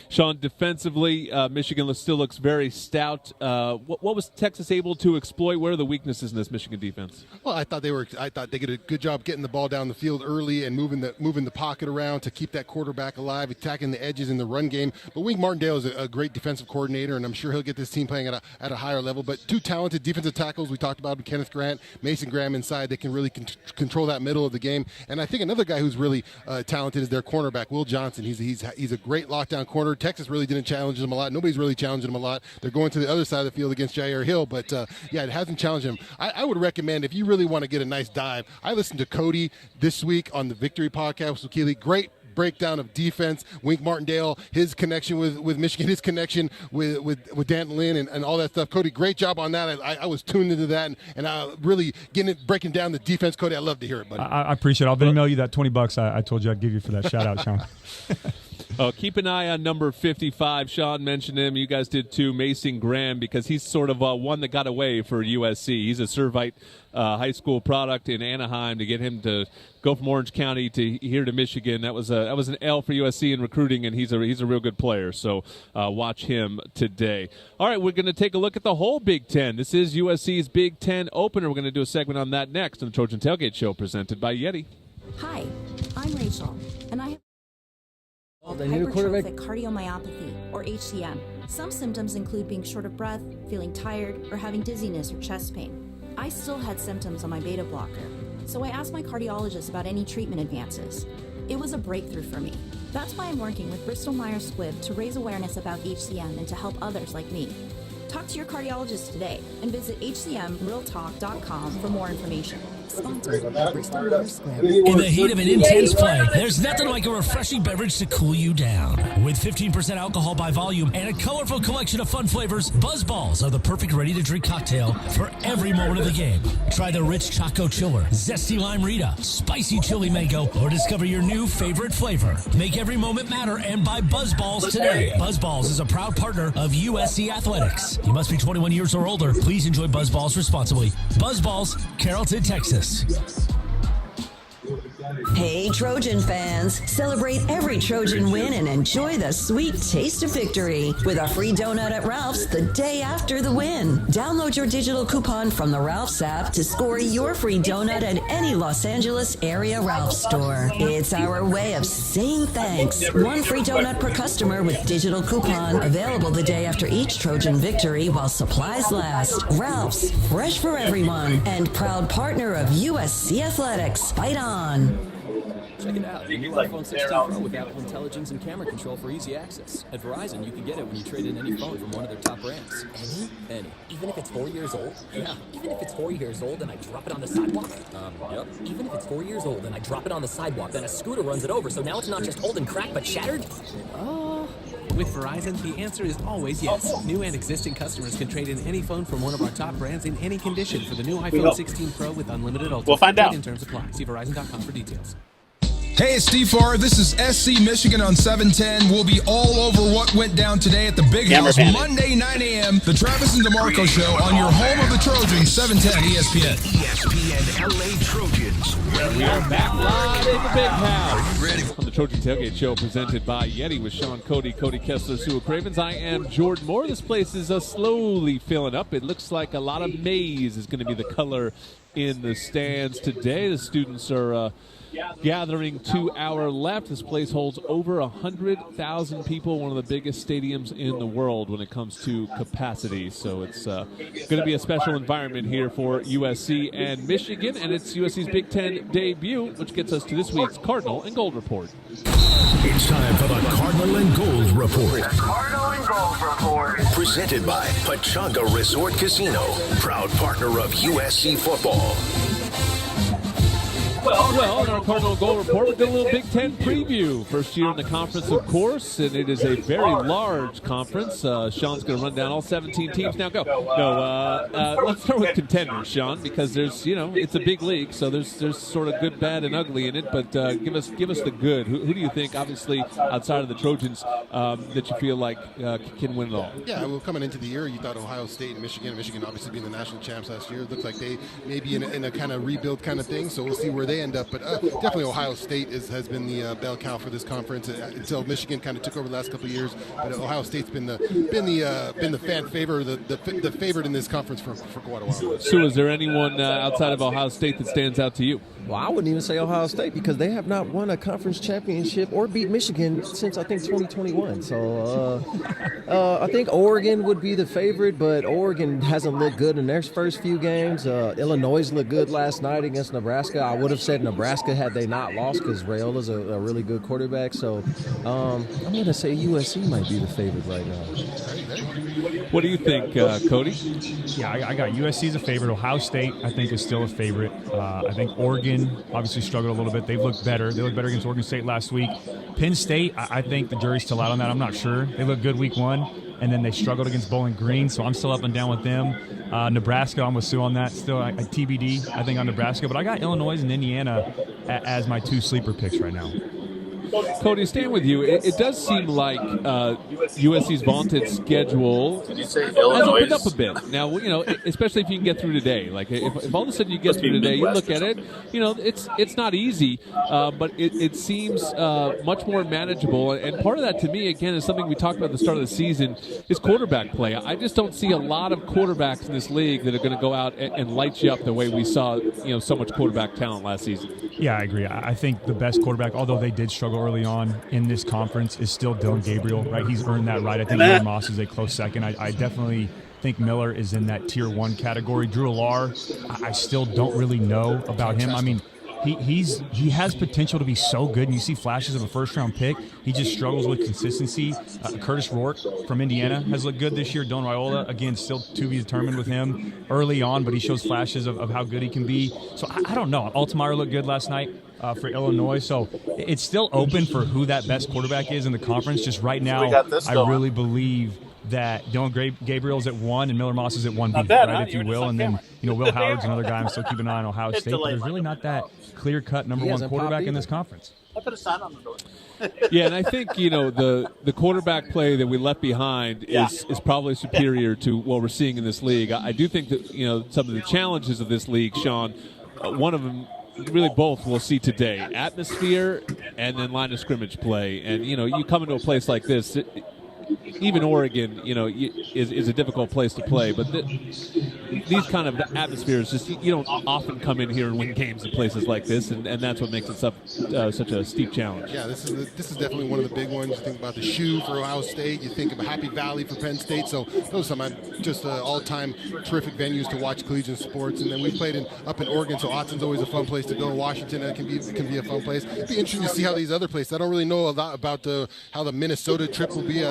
Sean, defensively, Michigan still looks very stout. What was Texas able to exploit? Where are the weaknesses in this Michigan defense? Well, I thought they did a good job getting the ball down the field early and moving the pocket around to keep that quarterback alive, attacking the edges in the run game. But Wink Martindale is a great defensive coordinator, and I'm sure he'll get this team playing at a higher level. But two talented defensive tackles we talked about, Kenneth Grant, Mason Graham inside. They can really control that middle of the game. And I think another guy who's really talented is their cornerback, Will Johnson. He's a great lockdown corner. Texas really didn't challenge him a lot. Nobody's really challenging him a lot. They're going to the other side of the field against Jair Hill, but it hasn't challenged him. I would recommend, if you really want to get a nice dive, I listened to Cody this week on the Victory Podcast with Keely. Great breakdown of defense, Wink Martindale, his connection with Michigan, his connection with Danton Lynn and all that stuff. Cody, great job on that. I was tuned into that and really breaking down the defense. Cody, I'd love to hear it, buddy. I appreciate it. I'll email you that $20 I told you I'd give you for that shout out, Sean. Keep an eye on number 55. Sean mentioned him. You guys did too, Mason Graham, because he's sort of one that got away for USC. He's a Servite high school product in Anaheim. To get him to go from Orange County to here to Michigan, that was an L for USC in recruiting, and he's a real good player. So watch him today. All right, we're going to take a look at the whole Big Ten. This is USC's Big Ten opener. We're going to do a segment on that next on the Trojan Tailgate Show, presented by Yeti. Hi, I'm Rachel, and I have They need a quarterback. hypertrophic cardiomyopathy, or HCM. Some symptoms include being short of breath, feeling tired, or having dizziness or chest pain. I still had symptoms on my beta blocker, so I asked my cardiologist about any treatment advances. It was a breakthrough for me. That's why I'm working with Bristol Myers Squibb to raise awareness about HCM and to help others like me. Talk to your cardiologist today and visit hcmrealtalk.com for more information. Sponsored by Bristol Myers Squibb. In the heat of an intense play, there's nothing like a refreshing beverage to cool you down. With 15% alcohol by volume and a colorful collection of fun flavors, Buzz Balls are the perfect ready-to-drink cocktail for every moment of the game. Try the rich Choco Chiller, zesty lime Rita, spicy chili mango, or discover your new favorite flavor. Make every moment matter and buy Buzz Balls today. Buzz Balls is a proud partner of USC Athletics. You must be 21 years or older. Please enjoy Buzz Balls responsibly. Buzz Balls, Carrollton, Texas. Hey, Trojan fans, celebrate every Trojan win and enjoy the sweet taste of victory with a free donut at Ralph's the day after the win. Download your digital coupon from the Ralph's app to score your free donut at any Los Angeles area Ralph's store. It's our way of saying thanks. One free donut per customer with digital coupon, available the day after each Trojan victory while supplies last. Ralph's, fresh for everyone, and proud partner of USC Athletics. Fight on. Check it out, the new iPhone 16 Pro with Apple Intelligence and camera control for easy access. At Verizon, you can get it when you trade in any phone from one of their top brands. Any. Even if it's 4 years old? Yeah. Even if it's 4 years old and I drop it on the sidewalk? Yep. Even if it's 4 years old and I drop it on the sidewalk, then a scooter runs it over, so now it's not just old and cracked, but shattered? With Verizon, the answer is always yes. New and existing customers can trade in any phone from one of our top brands in any condition for the new iPhone 16 Pro with unlimited ultra. We'll find out. Trade-in terms apply. See Verizon.com for details. Hey, it's Steve Farr. This is SC Michigan on 710. We'll be all over what went down today at the Big House, Monday, 9 a.m. The Travis and DeMarco Show on your home of the Trojans, 710 ESPN. ESPN LA Trojans. We are back live in the Big House. Ready on the Trojan Tailgate Show, presented by Yeti with Sean Cody Kessler, Sue Cravens. I am Jordan Moore. This place is slowly filling up. It looks like a lot of maize is going to be the color in the stands today. The students are gathering to our left. This place holds over 100,000 people, one of the biggest stadiums in the world when it comes to capacity. So it's going to be a special environment here for USC and Michigan, and it's USC's Big Ten debut, which gets us to this week's Cardinal and Gold Report. It's time for the Cardinal and Gold Report. The Cardinal and Gold Report. Presented by Pechanga Resort Casino, proud partner of USC football. Well, in our Cardinal Goal Report, we did a little Big Ten preview. First year in the conference, of course, and it is a very large conference. Sean's going to run down all 17 teams. Now go. No, let's start with contenders, Sean, because there's, it's a big league, so there's sort of good, bad, and ugly in it. But give us the good. Who do you think, obviously, outside of the Trojans, that you feel like can win it all? Yeah, well, coming into the year, you thought Ohio State and Michigan obviously being the national champs last year. It looks like they may be in a kind of rebuild kind of thing, so we'll see where they they end up. But definitely Ohio State has been the bell cow for this conference until Michigan kind of took over the last couple of years. But Ohio State's been the fan favorite, the favorite in this conference for quite a while. Sue, is there anyone outside of Ohio State that stands out to you? Well, I wouldn't even say Ohio State because they have not won a conference championship or beat Michigan since, I think, 2021. So I think Oregon would be the favorite, but Oregon hasn't looked good in their first few games. Illinois looked good last night against Nebraska. I would have said Nebraska had they not lost because Rayola's a really good quarterback. So I'm going to say USC might be the favorite right now. What do you think, Cody? Yeah, I got USC as a favorite. Ohio State, I think, is still a favorite. I think Oregon obviously struggled a little bit. They've looked better. They looked better against Oregon State last week. Penn State, I think the jury's still out on that. I'm not sure. They looked good week 1, and then they struggled against Bowling Green, so I'm still up and down with them. Nebraska, I'm with Sue on that. Still a TBD, I think, on Nebraska. But I got Illinois and Indiana as my 2 sleeper picks right now. Cody, staying with you, it does seem like USC's vaunted schedule has opened up a bit. Now, especially if you can get through today. Like, if all of a sudden you get through today, you look at it, it's not easy, but it seems much more manageable. And part of that, to me, again, is something we talked about at the start of the season, is quarterback play. I just don't see a lot of quarterbacks in this league that are going to go out and light you up the way we saw, so much quarterback talent last season. Yeah, I agree. I think the best quarterback, although they did struggle early on in this conference, is still Dylan Gabriel, right? He's earned that right. I think Miller Moss is a close second. I definitely think Miller is in that tier 1 category. Drew Allar, I still don't really know about him. I mean, he has potential to be so good, and you see flashes of a first-round pick. He just struggles with consistency. Curtis Rourke from Indiana has looked good this year. Dylan Raiola, again, still to be determined with him early on, but he shows flashes of how good he can be. So I don't know. Altmaier looked good last night for Illinois, so it's still open for who that best quarterback is in the conference. Just right now, I really believe that Dylan Gabriel's at 1 and Miller Moss is at 1B, right, if you will. And then, Will Howard's another guy I'm still keeping an eye on Ohio State. But there's really not that clear-cut number 1 quarterback in this conference. I put a sign on the door. Yeah, and I think, the quarterback play that we left behind is probably superior to what we're seeing in this league. I do think that, some of the challenges of this league, Sean, one of them, really both we'll see today, atmosphere and then line of scrimmage play. And, you come into a place like this, even Oregon, is a difficult place to play. But these kind of atmospheres, just you don't often come in here and win games in places like this, and that's what makes it such a steep challenge. Yeah, this is definitely one of the big ones. You think about the Shoe for Ohio State. You think of Happy Valley for Penn State. So those are some just all-time terrific venues to watch collegiate sports. And then we played up in Oregon, so Autzen always a fun place to go. Washington can be a fun place. It'd be interesting to see how these other places. I don't really know a lot about how the Minnesota trip will be.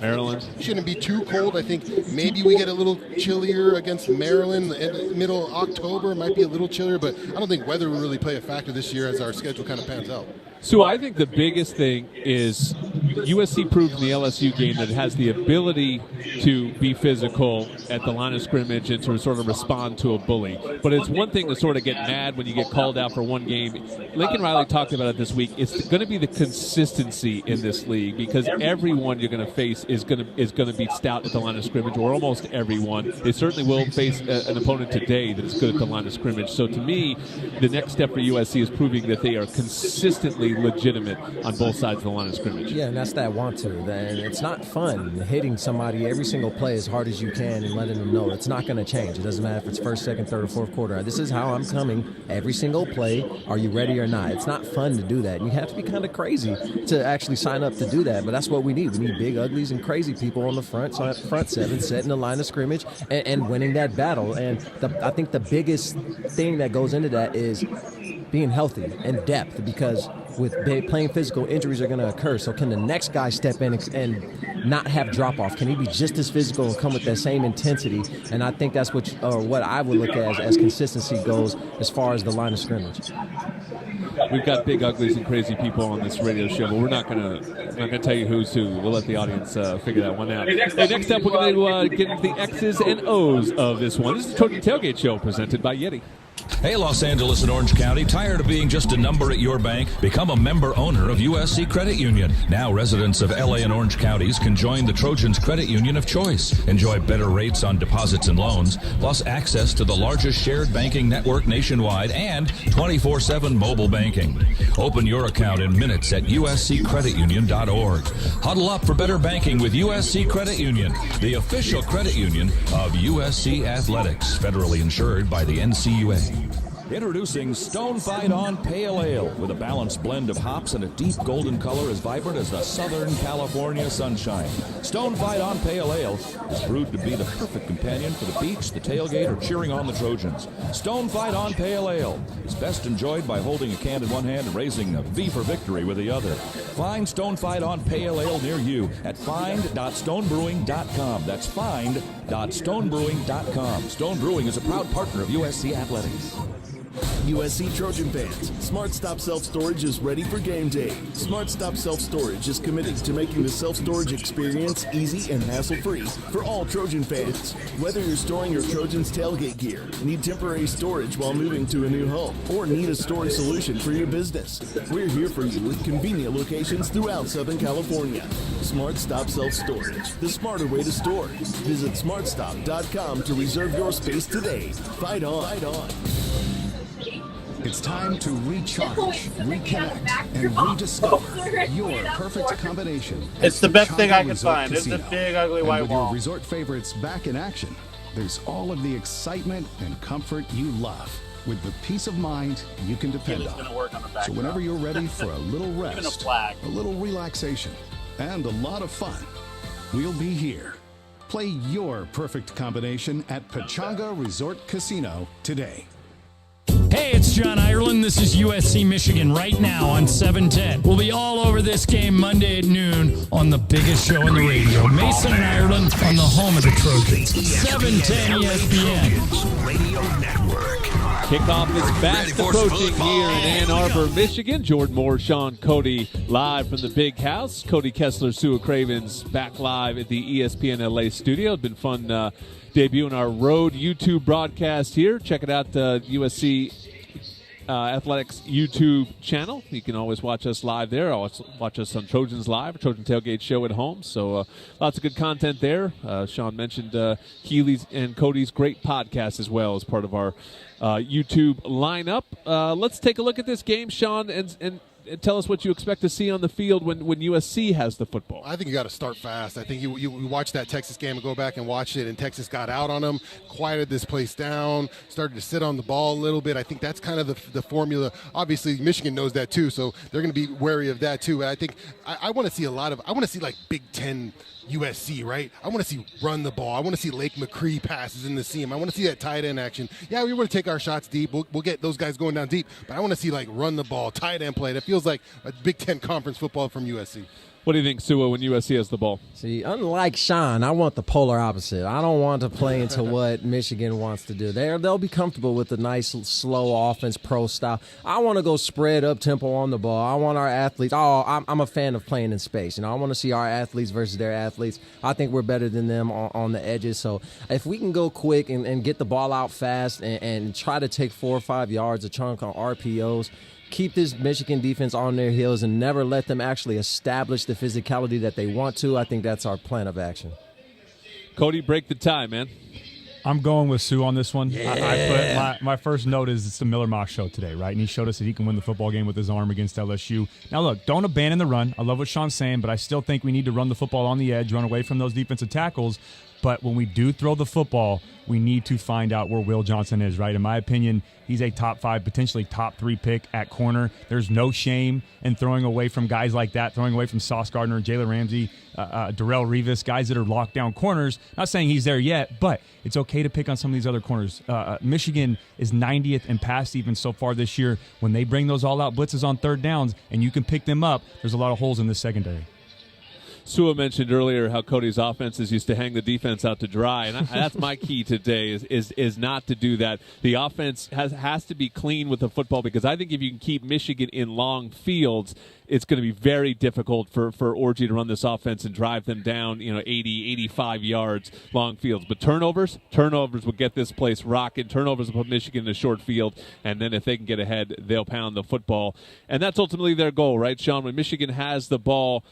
Maryland shouldn't be too cold. I think maybe we get a little chillier against Maryland. Middle October might be a little chillier, but I don't think weather will really play a factor this year as our schedule kind of pans out. So I think the biggest thing is USC proved in the LSU game that it has the ability to be physical at the line of scrimmage and to sort of respond to a bully. But it's one thing to sort of get mad when you get called out for one game. Lincoln Riley talked about it this week. It's going to be the consistency in this league because everyone you're going to face is going to be stout at the line of scrimmage, or almost everyone. They certainly will face an opponent today that is good at the line of scrimmage. So to me, the next step for USC is proving that they are consistently legitimate on both sides of the line of scrimmage. Yeah, and that's that want to. And it's not fun hitting somebody every single play as hard as you can and letting them know it's not going to change. It doesn't matter if it's first, second, third, or fourth quarter. This is how I'm coming every single play. Are you ready or not? It's not fun to do that. And you have to be kind of crazy to actually sign up to do that. But that's what we need. We need big uglies and crazy people on the front seven, setting the line of scrimmage and winning that battle. And I think the biggest thing that goes into that is being healthy and depth, because with playing physical, injuries are going to occur. So can the next guy step in and not have drop-off? Can he be just as physical and come with that same intensity? And I think that's what I would look at as consistency goes as far as the line of scrimmage. We've got big uglies and crazy people on this radio show, but we're not gonna tell you who's who. We'll let the audience figure that one out. Hey, next up, we're going to get into the X's and O's of this one. This is the Trojan Tailgate Show presented by Yeti. Hey, Los Angeles and Orange County, tired of being just a number at your bank? Become a member owner of USC Credit Union. Now residents of LA and Orange counties can join the Trojans Credit Union of choice. Enjoy better rates on deposits and loans, plus access to the largest shared banking network nationwide and 24/7 mobile banking. Open your account in minutes at usccreditunion.org. Huddle up for better banking with USC Credit Union, the official credit union of USC Athletics, federally insured by the NCUA. Introducing Stone Fight On Pale Ale with a balanced blend of hops and a deep golden color as vibrant as the Southern California sunshine. Stone Fight On Pale Ale is brewed to be the perfect companion for the beach, the tailgate, or cheering on the Trojans. Stone Fight On Pale Ale is best enjoyed by holding a can in one hand and raising a V for victory with the other. Find Stone Fight On Pale Ale near you at find.stonebrewing.com. That's find.stonebrewing.com. Stone Brewing is a proud partner of USC Athletics. USC Trojan fans, Smart Stop Self Storage is ready for game day. Smart Stop Self Storage is committed to making the self-storage experience easy and hassle-free for all Trojan fans. Whether you're storing your Trojans tailgate gear, need temporary storage while moving to a new home, or need a storage solution for your business, we're here for you with convenient locations throughout Southern California. Smart Stop Self Storage, the smarter way to store. Visit smartstop.com to reserve your space today. Fight on. Fight on. It's time to recharge, reconnect, and rediscover your perfect combination. It's the best thing I can Resort find. Casino. It's a big, ugly white with wall. your resort favorites back in action, there's all of the excitement and comfort you love, with the peace of mind you can depend on. So whenever you're ready for a little rest, a little relaxation, and a lot of fun, we'll be here. Play your perfect combination at Pechanga Resort Casino today. Hey, it's John Ireland. This is USC Michigan right now on 710. We'll be all over this game Monday at noon on the biggest show on the radio. Mason and Ireland on the home of the Trojans. 710 ESPN. Radio Network. Kickoff is fast approaching here in Ann Arbor, Michigan. Jordan Moore, Sean Cody live from the Big House. Cody Kessler, Sua Cravens back live at the ESPN LA studio. It's been fun debuting our road YouTube broadcast here. Check it out, USC Athletics YouTube channel. You can always watch us live there. Always watch us on Trojans Live, Trojan Tailgate Show at home. So lots of good content there. Sean mentioned Healy's and Cody's great podcast as well as part of our YouTube lineup. Let's take a look at this game, Sean, and tell us what you expect to see on the field when USC has the football. I think you got to start fast. I think you watch that Texas game and go back and watch it, and Texas got out on them, quieted this place down, started to sit on the ball a little bit. I think that's kind of the formula. Obviously, Michigan knows that too, so they're going to be wary of that too. And I think I want to see like Big Ten USC, right? I want to see run the ball. I want to see Lake McCree passes in the seam. I want to see that tight end action. Yeah, we want to take our shots deep. We'll get those guys going down deep, but I want to see like run the ball, tight end play. That feels like a Big Ten conference football from USC. What do you think, Sua, when USC has the ball? See, unlike Sean, I want the polar opposite. I don't want to play into what Michigan wants to do. They'll be comfortable with the nice, slow offense, pro style. I want to go spread up tempo on the ball. I want our athletes. I'm a fan of playing in space. I want to see our athletes versus their athletes. I think we're better than them on the edges. So if we can go quick and get the ball out fast and try to take 4 or 5 yards a chunk on RPOs, keep this Michigan defense on their heels and never let them actually establish the physicality that they want to. I think that's our plan of action. Cody, break the tie, man. I'm going with Sue on this one. Yeah. I put my first note is it's the Miller Mock show today, right? And he showed us that he can win the football game with his arm against LSU. Now, look, don't abandon the run. I love what Sean's saying, but I still think we need to run the football on the edge, run away from those defensive tackles. But when we do throw the football, we need to find out where Will Johnson is, right? In my opinion, he's a top 5, potentially top 3 pick at corner. There's no shame in throwing away from guys like that, throwing away from Sauce Gardner, Jalen Ramsey, Darrell Revis, guys that are locked down corners. Not saying he's there yet, but it's okay to pick on some of these other corners. Michigan is 90th in pass defense so far this year. When they bring those all-out blitzes on third downs and you can pick them up, there's a lot of holes in this secondary. Sua mentioned earlier how Cody's offenses used to hang the defense out to dry, and that's my key today is not to do that. The offense has to be clean with the football, because I think if you can keep Michigan in long fields, it's going to be very difficult for Orji to run this offense and drive them down, 80, 85 yards long fields. But turnovers will get this place rocking. Turnovers will put Michigan in a short field, and then if they can get ahead, they'll pound the football. And that's ultimately their goal, right, Sean? When Michigan has the ball,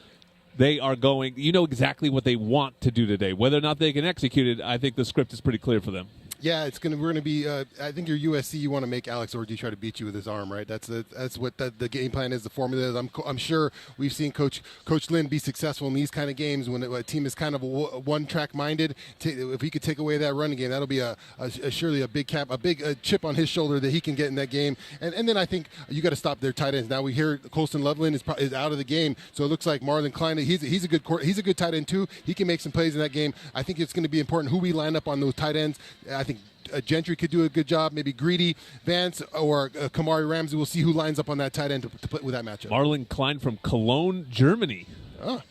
they are going, exactly what they want to do today. Whether or not they can execute it, I think the script is pretty clear for them. Yeah, we're going to be. I think you're USC. You want to make Alex Orji try to beat you with his arm, right? That's what the game plan is. The formula is. I'm sure we've seen Coach Lynn be successful in these kind of games when a team is kind of one track minded. If he could take away that running game, that'll be surely a big chip on his shoulder that he can get in that game. And then I think you got to stop their tight ends. Now we hear Colston Loveland is out of the game, so it looks like Marlon Klein. He's a good tight end too. He can make some plays in that game. I think it's going to be important who we line up on those tight ends. I think Gentry could do a good job. Maybe Greedy, Vance, or Kamari Ramsey. We'll see who lines up on that tight end to play with that matchup. Marlon Klein from Cologne, Germany. Oh.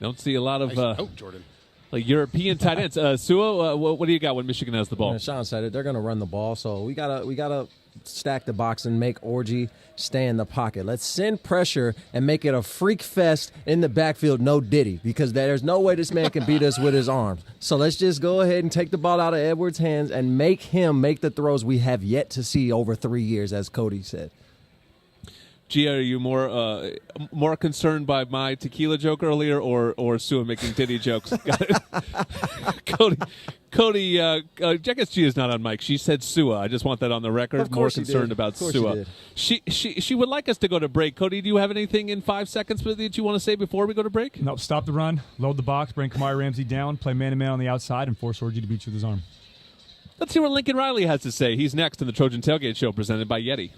Don't see a lot of Jordan. Like European tight ends. Sua, what do you got when Michigan has the ball? Sean said it. They're going to run the ball, so we gotta stack the box and make Orji stay in the pocket. Let's send pressure and make it a freak fest in the backfield, no Diddy, because there's no way this man can beat us with his arms. So let's just go ahead and take the ball out of Edwards' hands and make him make the throws we have yet to see over 3 years, as Cody said. Gia, are you more concerned by my tequila joke earlier, or Sua making Diddy jokes? Cody, I guess Gia's not on mic. She said Sua. I just want that on the record. Of course more concerned about Sua. She would like us to go to break. Cody, do you have anything in 5 seconds that you want to say before we go to break? No, stop the run, load the box, bring Kamari Ramsey down, play man-to-man on the outside, and force Orji to beat you with his arm. Let's hear what Lincoln Riley has to say. He's next in the Trojan Tailgate Show presented by Yeti.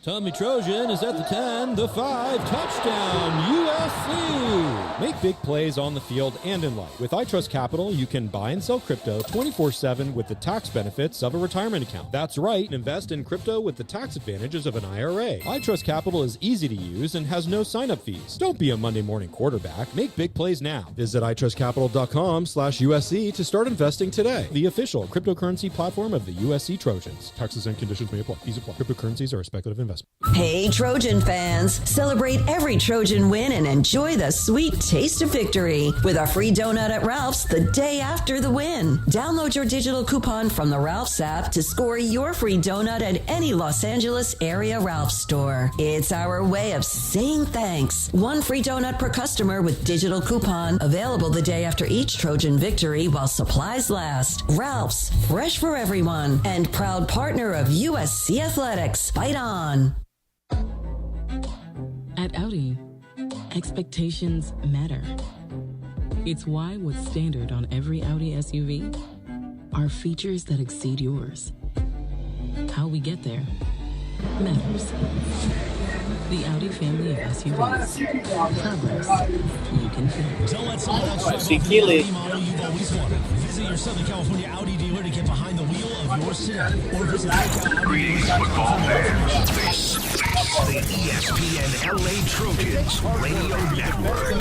Tommy Trojan is at the 10, the 5, touchdown, USC! Make big plays on the field and in life. With iTrust Capital, you can buy and sell crypto 24/7 with the tax benefits of a retirement account. That's right, invest in crypto with the tax advantages of an IRA. iTrust Capital is easy to use and has no sign-up fees. Don't be a Monday morning quarterback. Make big plays now. Visit iTrustCapital.com/USC to start investing today. The official cryptocurrency platform of the USC Trojans. Taxes and conditions may apply. Fees apply. Cryptocurrencies are a speculative investment. Hey, Trojan fans, celebrate every Trojan win and enjoy the sweet taste of victory with a free donut at Ralph's the day after the win. Download your digital coupon from the Ralph's app to score your free donut at any Los Angeles area Ralph's store. It's our way of saying thanks. One free donut per customer with digital coupon, available the day after each Trojan victory while supplies last. Ralph's, fresh for everyone, and proud partner of USC Athletics. Fight on. At Audi, expectations matter. It's why what's standard on every Audi SUV are features that exceed yours. How we get there matters. The Audi family of SUVs. Progress you can feel. Don't let someone else drive the model you've always wanted. Visit your Southern California Audi dealer to get behind the wheel of your sedan. Or visit Greetings, football fans. This is the ESPN LA Trojans Radio Network.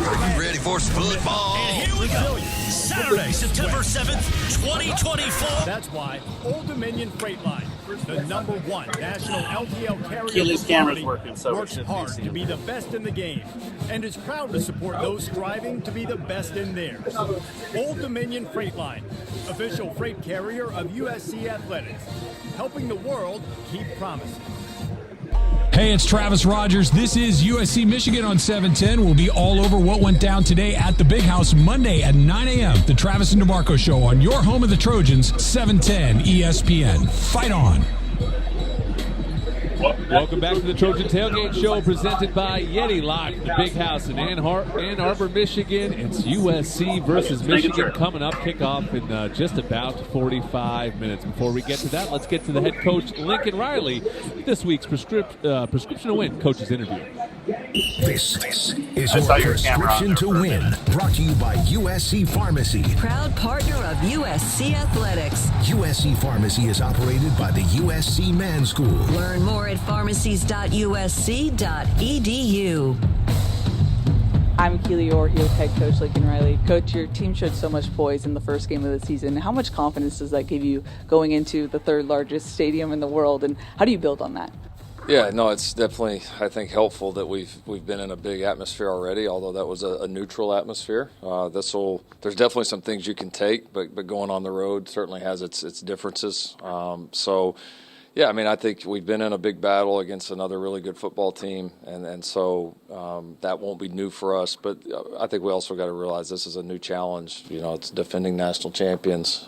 Are you ready for some football? And here we go. Saturday, September 7th, 2024. That's why Old Dominion Freight Line, the #1 national LTL carrier, Keely's camera's working, so works hard to be the best in the game and is proud to support those striving to be the best in theirs. Old Dominion Freight Line, official freight carrier of USC Athletics, helping the world keep promising. Hey, it's Travis Rogers. This is USC Michigan on 710. We'll be all over what went down today at the Big House Monday at 9 a.m. The Travis and DeMarco Show on your home of the Trojans, 710 ESPN. Fight on. Welcome back to the Trojan Tailgate Show presented by Yeti, live from the Big House in Ann Arbor, Michigan. It's USC versus Michigan coming up. Kickoff in just about 45 minutes. Before we get to that, let's get to the head coach, Lincoln Riley, this week's Prescription to Win coach's interview. This is your Prescription to Win, brought to you by USC Pharmacy. Proud partner of USC Athletics. USC Pharmacy is operated by the USC Man School. Learn more at pharmacies.usc.edu. I'm Keely Orr here with head coach Lincoln Riley. Coach, your team showed so much poise in the first game of the season. How much confidence does that give you going into the third largest stadium in the world, and how do you build on that? Yeah, no, it's definitely, I think, helpful that we've been in a big atmosphere already, although that was a neutral atmosphere. There's definitely some things you can take, but going on the road certainly has its differences. Yeah, I mean, I think we've been in a big battle against another really good football team, and so that won't be new for us. But I think we also got to realize this is a new challenge. You know, it's defending national champions.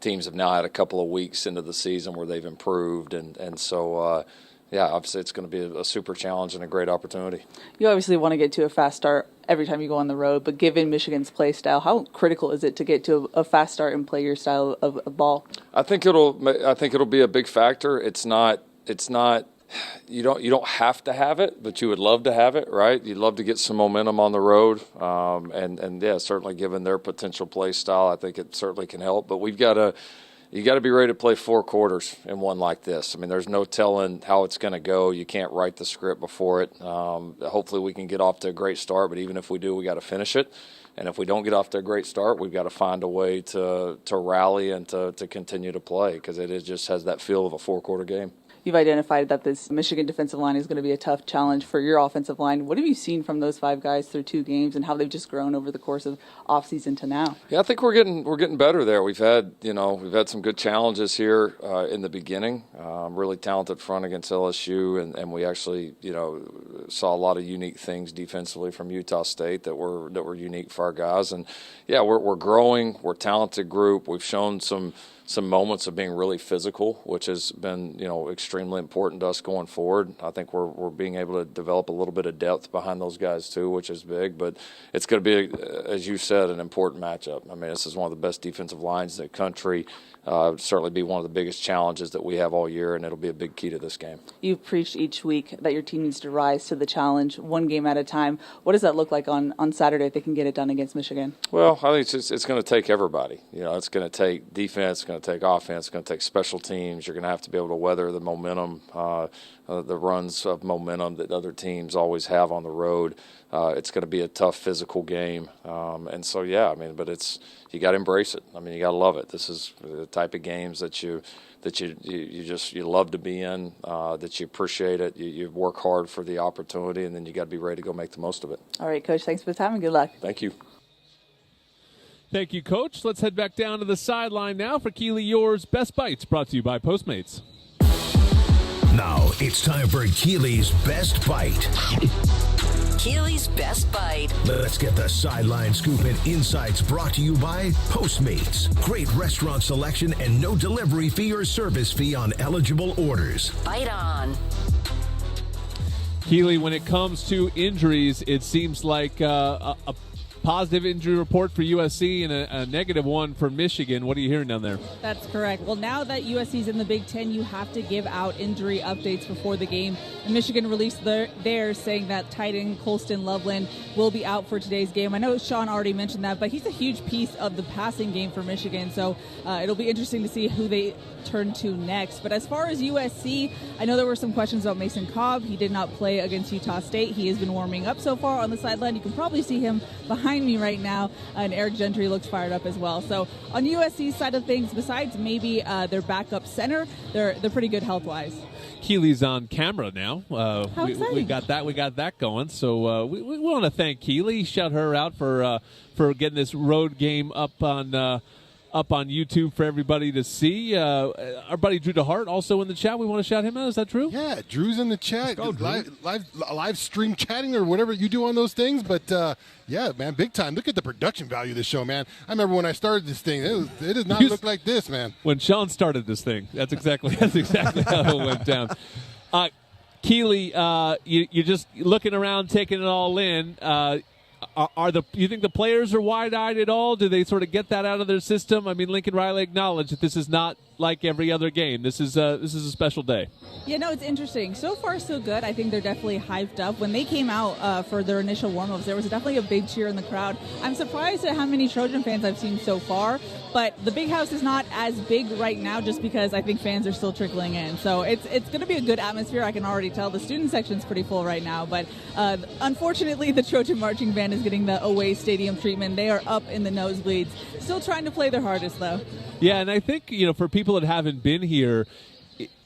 Teams have now had a couple of weeks into the season where they've improved, and so yeah, obviously it's going to be a super challenge and a great opportunity. You obviously want to get to a fast start every time you go on the road, but given Michigan's play style, how critical is it to get to a fast start and play your style of ball? I think it'll be a big factor. It's not you don't have to have it, but you would love to have it, right? You'd love to get some momentum on the road, and yeah, certainly given their potential play style, I think it certainly can help. But you got to be ready to play 4 quarters in one like this. I mean, there's no telling how it's going to go. You can't write the script before it. Hopefully we can get off to a great start, but even if we do, we got to finish it. And if we don't get off to a great start, we've got to find a way to rally and to continue to play, because it just has that feel of a 4-quarter game. You've identified that this Michigan defensive line is going to be a tough challenge for your offensive line. What have you seen from those 5 guys through 2 games and how they've just grown over the course of offseason to now? Yeah, I think we're getting better there. We've had some good challenges here in the beginning. Really talented front against LSU, and we actually saw a lot of unique things defensively from Utah State that were unique for our guys. And yeah, we're growing. We're a talented group. We've shown some moments of being really physical, which has been, extremely important to us going forward. I think we're being able to develop a little bit of depth behind those guys too, which is big. But it's going to be, as you said, an important matchup. I mean, this is one of the best defensive lines in the country. Certainly be one of the biggest challenges that we have all year, and it'll be a big key to this game. You've preached each week that your team needs to rise to the challenge, one game at a time. What does that look like on Saturday if they can get it done against Michigan? Well, I think it's going to take everybody. It's going to take defense, it's going to take offense, it's going to take special teams. You're going to have to be able to weather the momentum, the runs of momentum that other teams always have on the road. It's going to be a tough physical game, and so yeah, I mean, but you got to embrace it. I mean, you got to love it. This is the type of games that you love to be in, that you appreciate it. You work hard for the opportunity, and then you got to be ready to go make the most of it. All right, Coach. Thanks for the time and good luck. Thank you. Thank you, Coach. Let's head back down to the sideline now for Keely Orr's Best Bites, brought to you by Postmates. Now it's time for Keely's Best Bite. Keely's Best Bite. Let's get the sideline scoop and insights, brought to you by Postmates. Great restaurant selection and no delivery fee or service fee on eligible orders. Bite on. Keely, when it comes to injuries, it seems like a positive injury report for USC and a negative one for Michigan. What are you hearing down there? That's correct. Well, now that USC's in the Big Ten, you have to give out injury updates before the game. And Michigan released theirs, saying that tight end Colston Loveland will be out for today's game. I know Sean already mentioned that, but he's a huge piece of the passing game for Michigan. So it'll be interesting to see who they turn to next. But as far as USC, I know there were some questions about Mason Cobb. He did not play against Utah State. He has been warming up so far on the sideline. You can probably see him behind me right now, and Eric Gentry looks fired up as well. So on USC's side of things, besides maybe their backup center, they're pretty good health-wise. Keely's on camera now. We got that going. So we want to thank Keely, shout her out for getting this road game up on YouTube for everybody to see. Our buddy Drew DeHart also in the chat. We want to shout him out. Is that true? Yeah, Drew's in the chat. Let's go, Drew. Live stream chatting or whatever you do on those things. But yeah, man, big time. Look at the production value of this show, man. I remember when I started this thing. It does not look like this, man. When Sean started this thing, that's exactly how it went down. Keely, you're just looking around, taking it all in. You think the players are wide-eyed at all? Do they sort of get that out of their system? I mean, Lincoln Riley acknowledged that this is not like every other game. This is a special day. Yeah, no, it's interesting. So far, so good. I think they're definitely hyped up. When they came out for their initial warm-ups, there was definitely a big cheer in the crowd. I'm surprised at how many Trojan fans I've seen so far, but the big house is not as big right now just because I think fans are still trickling in. So it's going to be a good atmosphere. I can already tell. The student section's pretty full right now, but unfortunately, the Trojan marching band is getting the away stadium treatment. They are up in the nosebleeds. Still trying to play their hardest, though. Yeah, and I think, for people that haven't been here,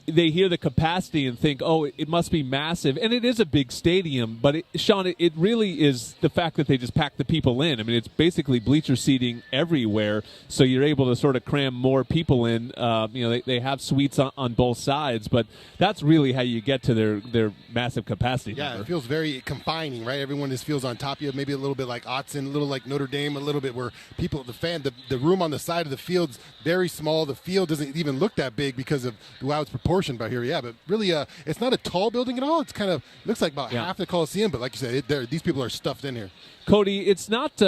they hear the capacity and think, oh, it must be massive. And it is a big stadium, but, Sean, it really is the fact that they just pack the people in. I mean, it's basically bleacher seating everywhere, so you're able to sort of cram more people in. They have suites on both sides, but that's really how you get to their massive capacity. Yeah, number. It feels very confining, right? Everyone just feels on top of you, maybe a little bit like Autzen, a little like Notre Dame, a little bit where people, the room on the side of the field's very small. The field doesn't even look that big because of how it's proportioned by here. Yeah, but really, it's not a tall building at all. It's kind of looks like about half the Coliseum, but like you said, these people are stuffed in here. Cody, it's not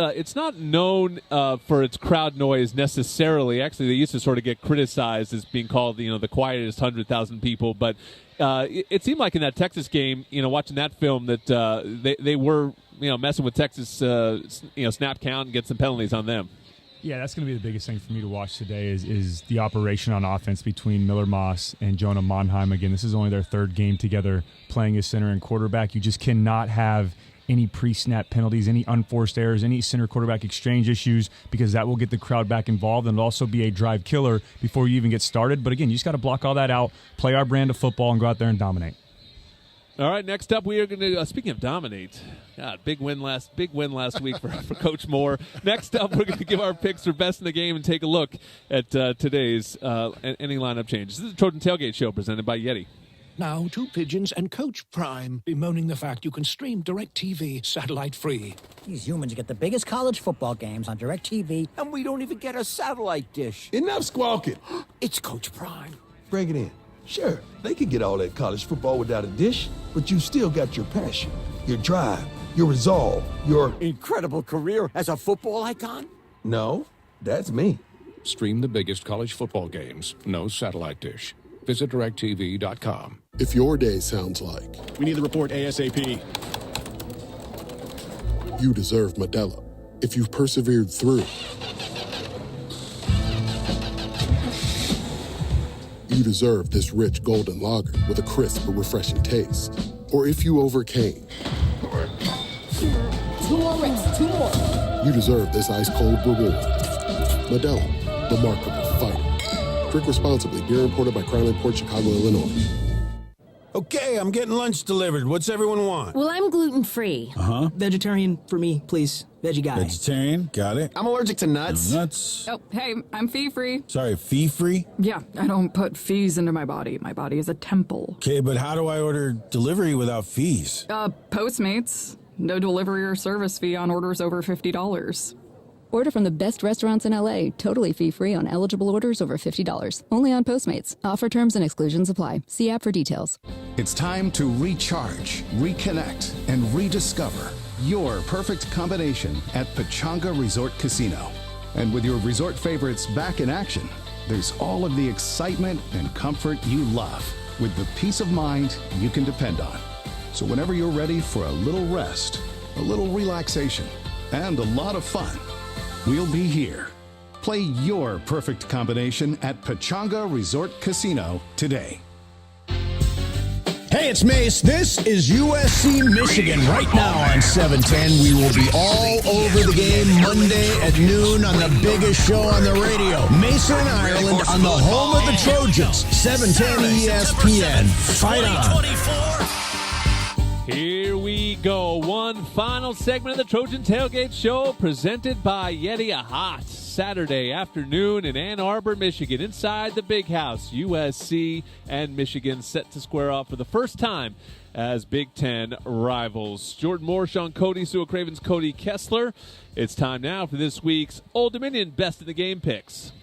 known for its crowd noise necessarily. Actually, they used to sort of get criticized as being called the quietest 100,000 people, but it seemed like in that Texas game, watching that film, that they were messing with Texas snap count and get some penalties on them. Yeah, that's going to be the biggest thing for me to watch today is the operation on offense between Miller Moss and Jonah Monheim. Again, this is only their third game together playing as center and quarterback. You just cannot have any pre-snap penalties, any unforced errors, any center-quarterback exchange issues, because that will get the crowd back involved and it'll also be a drive killer before you even get started. But again, you just got to block all that out, play our brand of football, and go out there and dominate. All right, next up we are going to, speaking of dominate, God, big win last week for Coach Moore. Next up, we're going to give our picks for best in the game and take a look at today's any lineup changes. This is the Trojan Tailgate Show presented by Yeti. Now, Two Pigeons and Coach Prime bemoaning the fact you can stream DirecTV satellite-free. These humans get the biggest college football games on DirecTV, and we don't even get a satellite dish. Enough squawking. It's Coach Prime. Bring it in. Sure, they could get all that college football without a dish, but you still got your passion, your drive, your resolve, your incredible career as a football icon? No, that's me. Stream the biggest college football games. No satellite dish. Visit DirecTV.com. If your day sounds like we need the report ASAP, you deserve Modelo. If you've persevered through, you deserve this rich golden lager with a crisp but refreshing taste. Or if you overcame, 2 more reps, 2 more. You deserve this ice-cold reward. Modelo, the mark of a fighter. Drink responsibly. Beer imported by Crown Imports, Chicago, Illinois. Okay, I'm getting lunch delivered. What's everyone want? Well, I'm gluten-free. Uh-huh. Vegetarian for me, please. Veggie guy. Vegetarian, got it. I'm allergic to nuts. Nuts. Oh, hey, I'm fee-free. Sorry, fee-free? Yeah, I don't put fees into my body. My body is a temple. Okay, but how do I order delivery without fees? Postmates. No delivery or service fee on orders over $50. Order from the best restaurants in LA, totally fee-free on eligible orders over $50. Only on Postmates. Offer terms and exclusions apply. See app for details. It's time to recharge, reconnect, and rediscover your perfect combination at Pechanga Resort Casino. And with your resort favorites back in action, there's all of the excitement and comfort you love with the peace of mind you can depend on. So whenever you're ready for a little rest, a little relaxation, and a lot of fun, we'll be here. Play your perfect combination at Pechanga Resort Casino today. Hey, it's Mace. This is USC Michigan. Right now on 710, we will be all over the game Monday at noon on the biggest show on the radio. Mason, Ireland, on the home of the Trojans. 710 ESPN. Fight on. Here we go. One final segment of the Trojan Tailgate Show presented by Yeti. A hot Saturday afternoon in Ann Arbor, Michigan. Inside the Big House, USC and Michigan set to square off for the first time as Big Ten rivals. Jordan Moore, Sean Cody, Sua Craven's Cody Kessler. It's time now for this week's Old Dominion Best in the Game picks.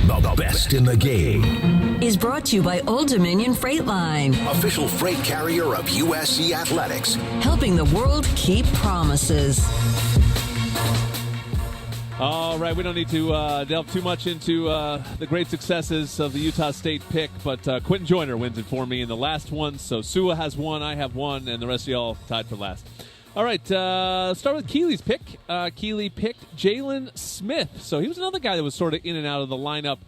The best in the game is brought to you by Old Dominion Freight Line, official freight carrier of USC Athletics, helping the world keep promises. All right, we don't need to delve too much into the great successes of the Utah State pick, but Quentin Joyner wins it for me in the last one. So Sua has one, I have one, and the rest of y'all tied for last. All right, start with Keely's pick. Keely picked Jalen Smith. So he was another guy that was sort of in and out of the lineup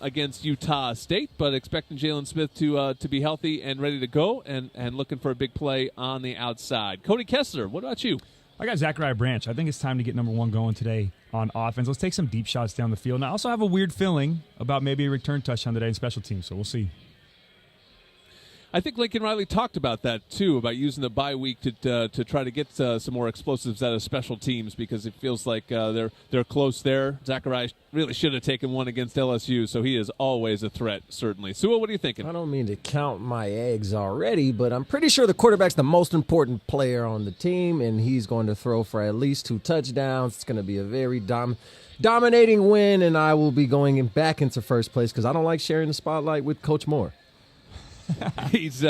against Utah State, but expecting Jalen Smith to be healthy and ready to go and looking for a big play on the outside. Cody Kessler, what about you? I got Zachariah Branch. I think it's time to get number one going today on offense. Let's take some deep shots down the field. And I also have a weird feeling about maybe a return touchdown today in special teams, so we'll see. I think Lincoln Riley talked about that, too, about using the bye week to try to get some more explosives out of special teams because it feels like they're close there. Zachariah really should have taken one against LSU, so he is always a threat, certainly. Sua, what are you thinking? I don't mean to count my eggs already, but I'm pretty sure the quarterback's the most important player on the team, and he's going to throw for at least 2 touchdowns. It's going to be a very dominating win, and I will be going back into first place because I don't like sharing the spotlight with Coach Moore. He's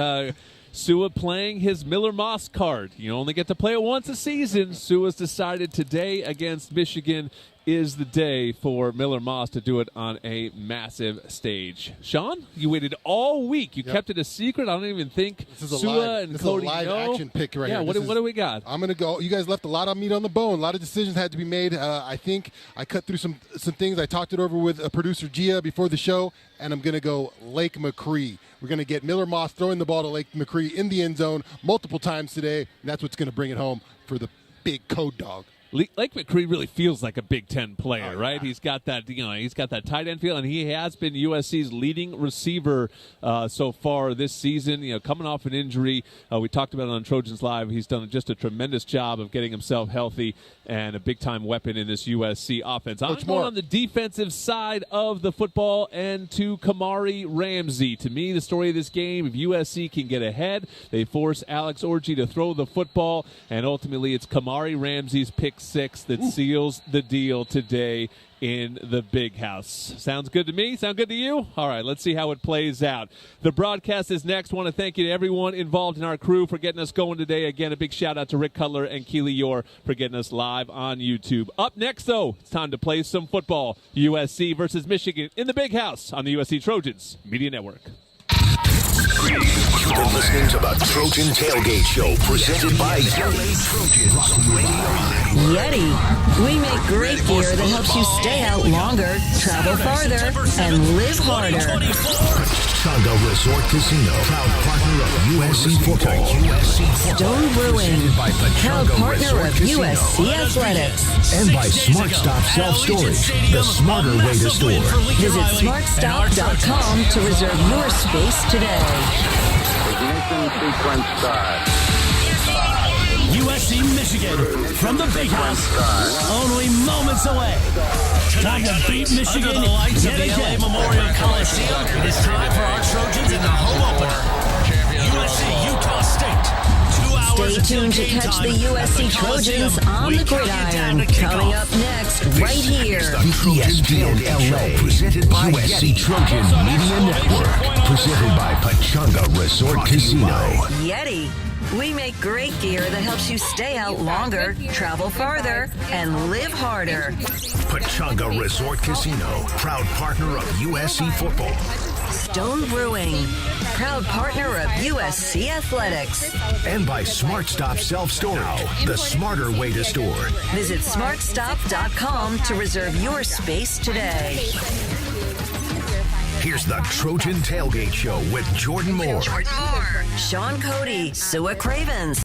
Sua playing his Miller Moss card. You only get to play it once a season. Sua's decided today against Michigan is the day for Miller Moss to do it on a massive stage. Sean, you waited all week. You kept it a secret. I don't even think Sua and Cody know. This is a live action pick right here. What do we got? I'm going to go. You guys left a lot of meat on the bone. A lot of decisions had to be made. I think I cut through some things. I talked it over with producer Gia before the show, and I'm going to go Lake McCree. We're going to get Miller Moss throwing the ball to Lake McCree in the end zone multiple times today, and that's what's going to bring it home for the big Code Dog. Lake McCree really feels like a Big Ten player, right? He's got that, he's got that tight end feel, and he has been USC's leading receiver so far this season. Coming off an injury, we talked about it on Trojans Live. He's done just a tremendous job of getting himself healthy and a big-time weapon in this USC offense. I'm going on the defensive side of the football and to Kamari Ramsey. To me, the story of this game, if USC can get ahead, they force Alex Orji to throw the football, and ultimately it's Kamari Ramsey's pick 6 that seals the deal today in the Big House. Sounds good to me? Sound good to you? All right, let's see how it plays out. The broadcast is next. Want to thank you to everyone involved in our crew for getting us going today. Again, a big shout out to Rick Cutler and Keely Yore for getting us live on YouTube. Up next, though, it's time to play some football. USC versus Michigan in the Big House on the USC Trojans Media Network. You've been listening to the Trojan Tailgate Show presented by Yeti. We make great gear that helps you stay out longer, travel farther, and live harder. Pechanga Resort Casino, proud partner of USC football. Stone Brewing, proud partner of USC Athletics. And by Smart Stop Self-Storage, the smarter way to store. Visit smartstop.com to reserve your space today. Ignition sequence start. USC Michigan from the Big House, only moments away. Time to beat Michigan under the lights of the LA Memorial Coliseum. It is time for our Trojans in the home opener. USC Utah State. 2 hours. Stay tuned to catch the USC Trojans on the gridiron. Coming up next, right here. The ESPN LA, presented by USC Trojan Media Network, presented by Pechanga Resort Casino. Yeti. We make great gear that helps you stay out longer, travel farther, and live harder. Pechanga Resort Casino, proud partner of USC football. Stone Brewing, proud partner of USC Athletics. And by Smart Stop Self-Storage, the smarter way to store. Visit smartstop.com to reserve your space today. Here's the Trojan Tailgate Show with Jordan Moore. Sean Cody, Sua Cravens.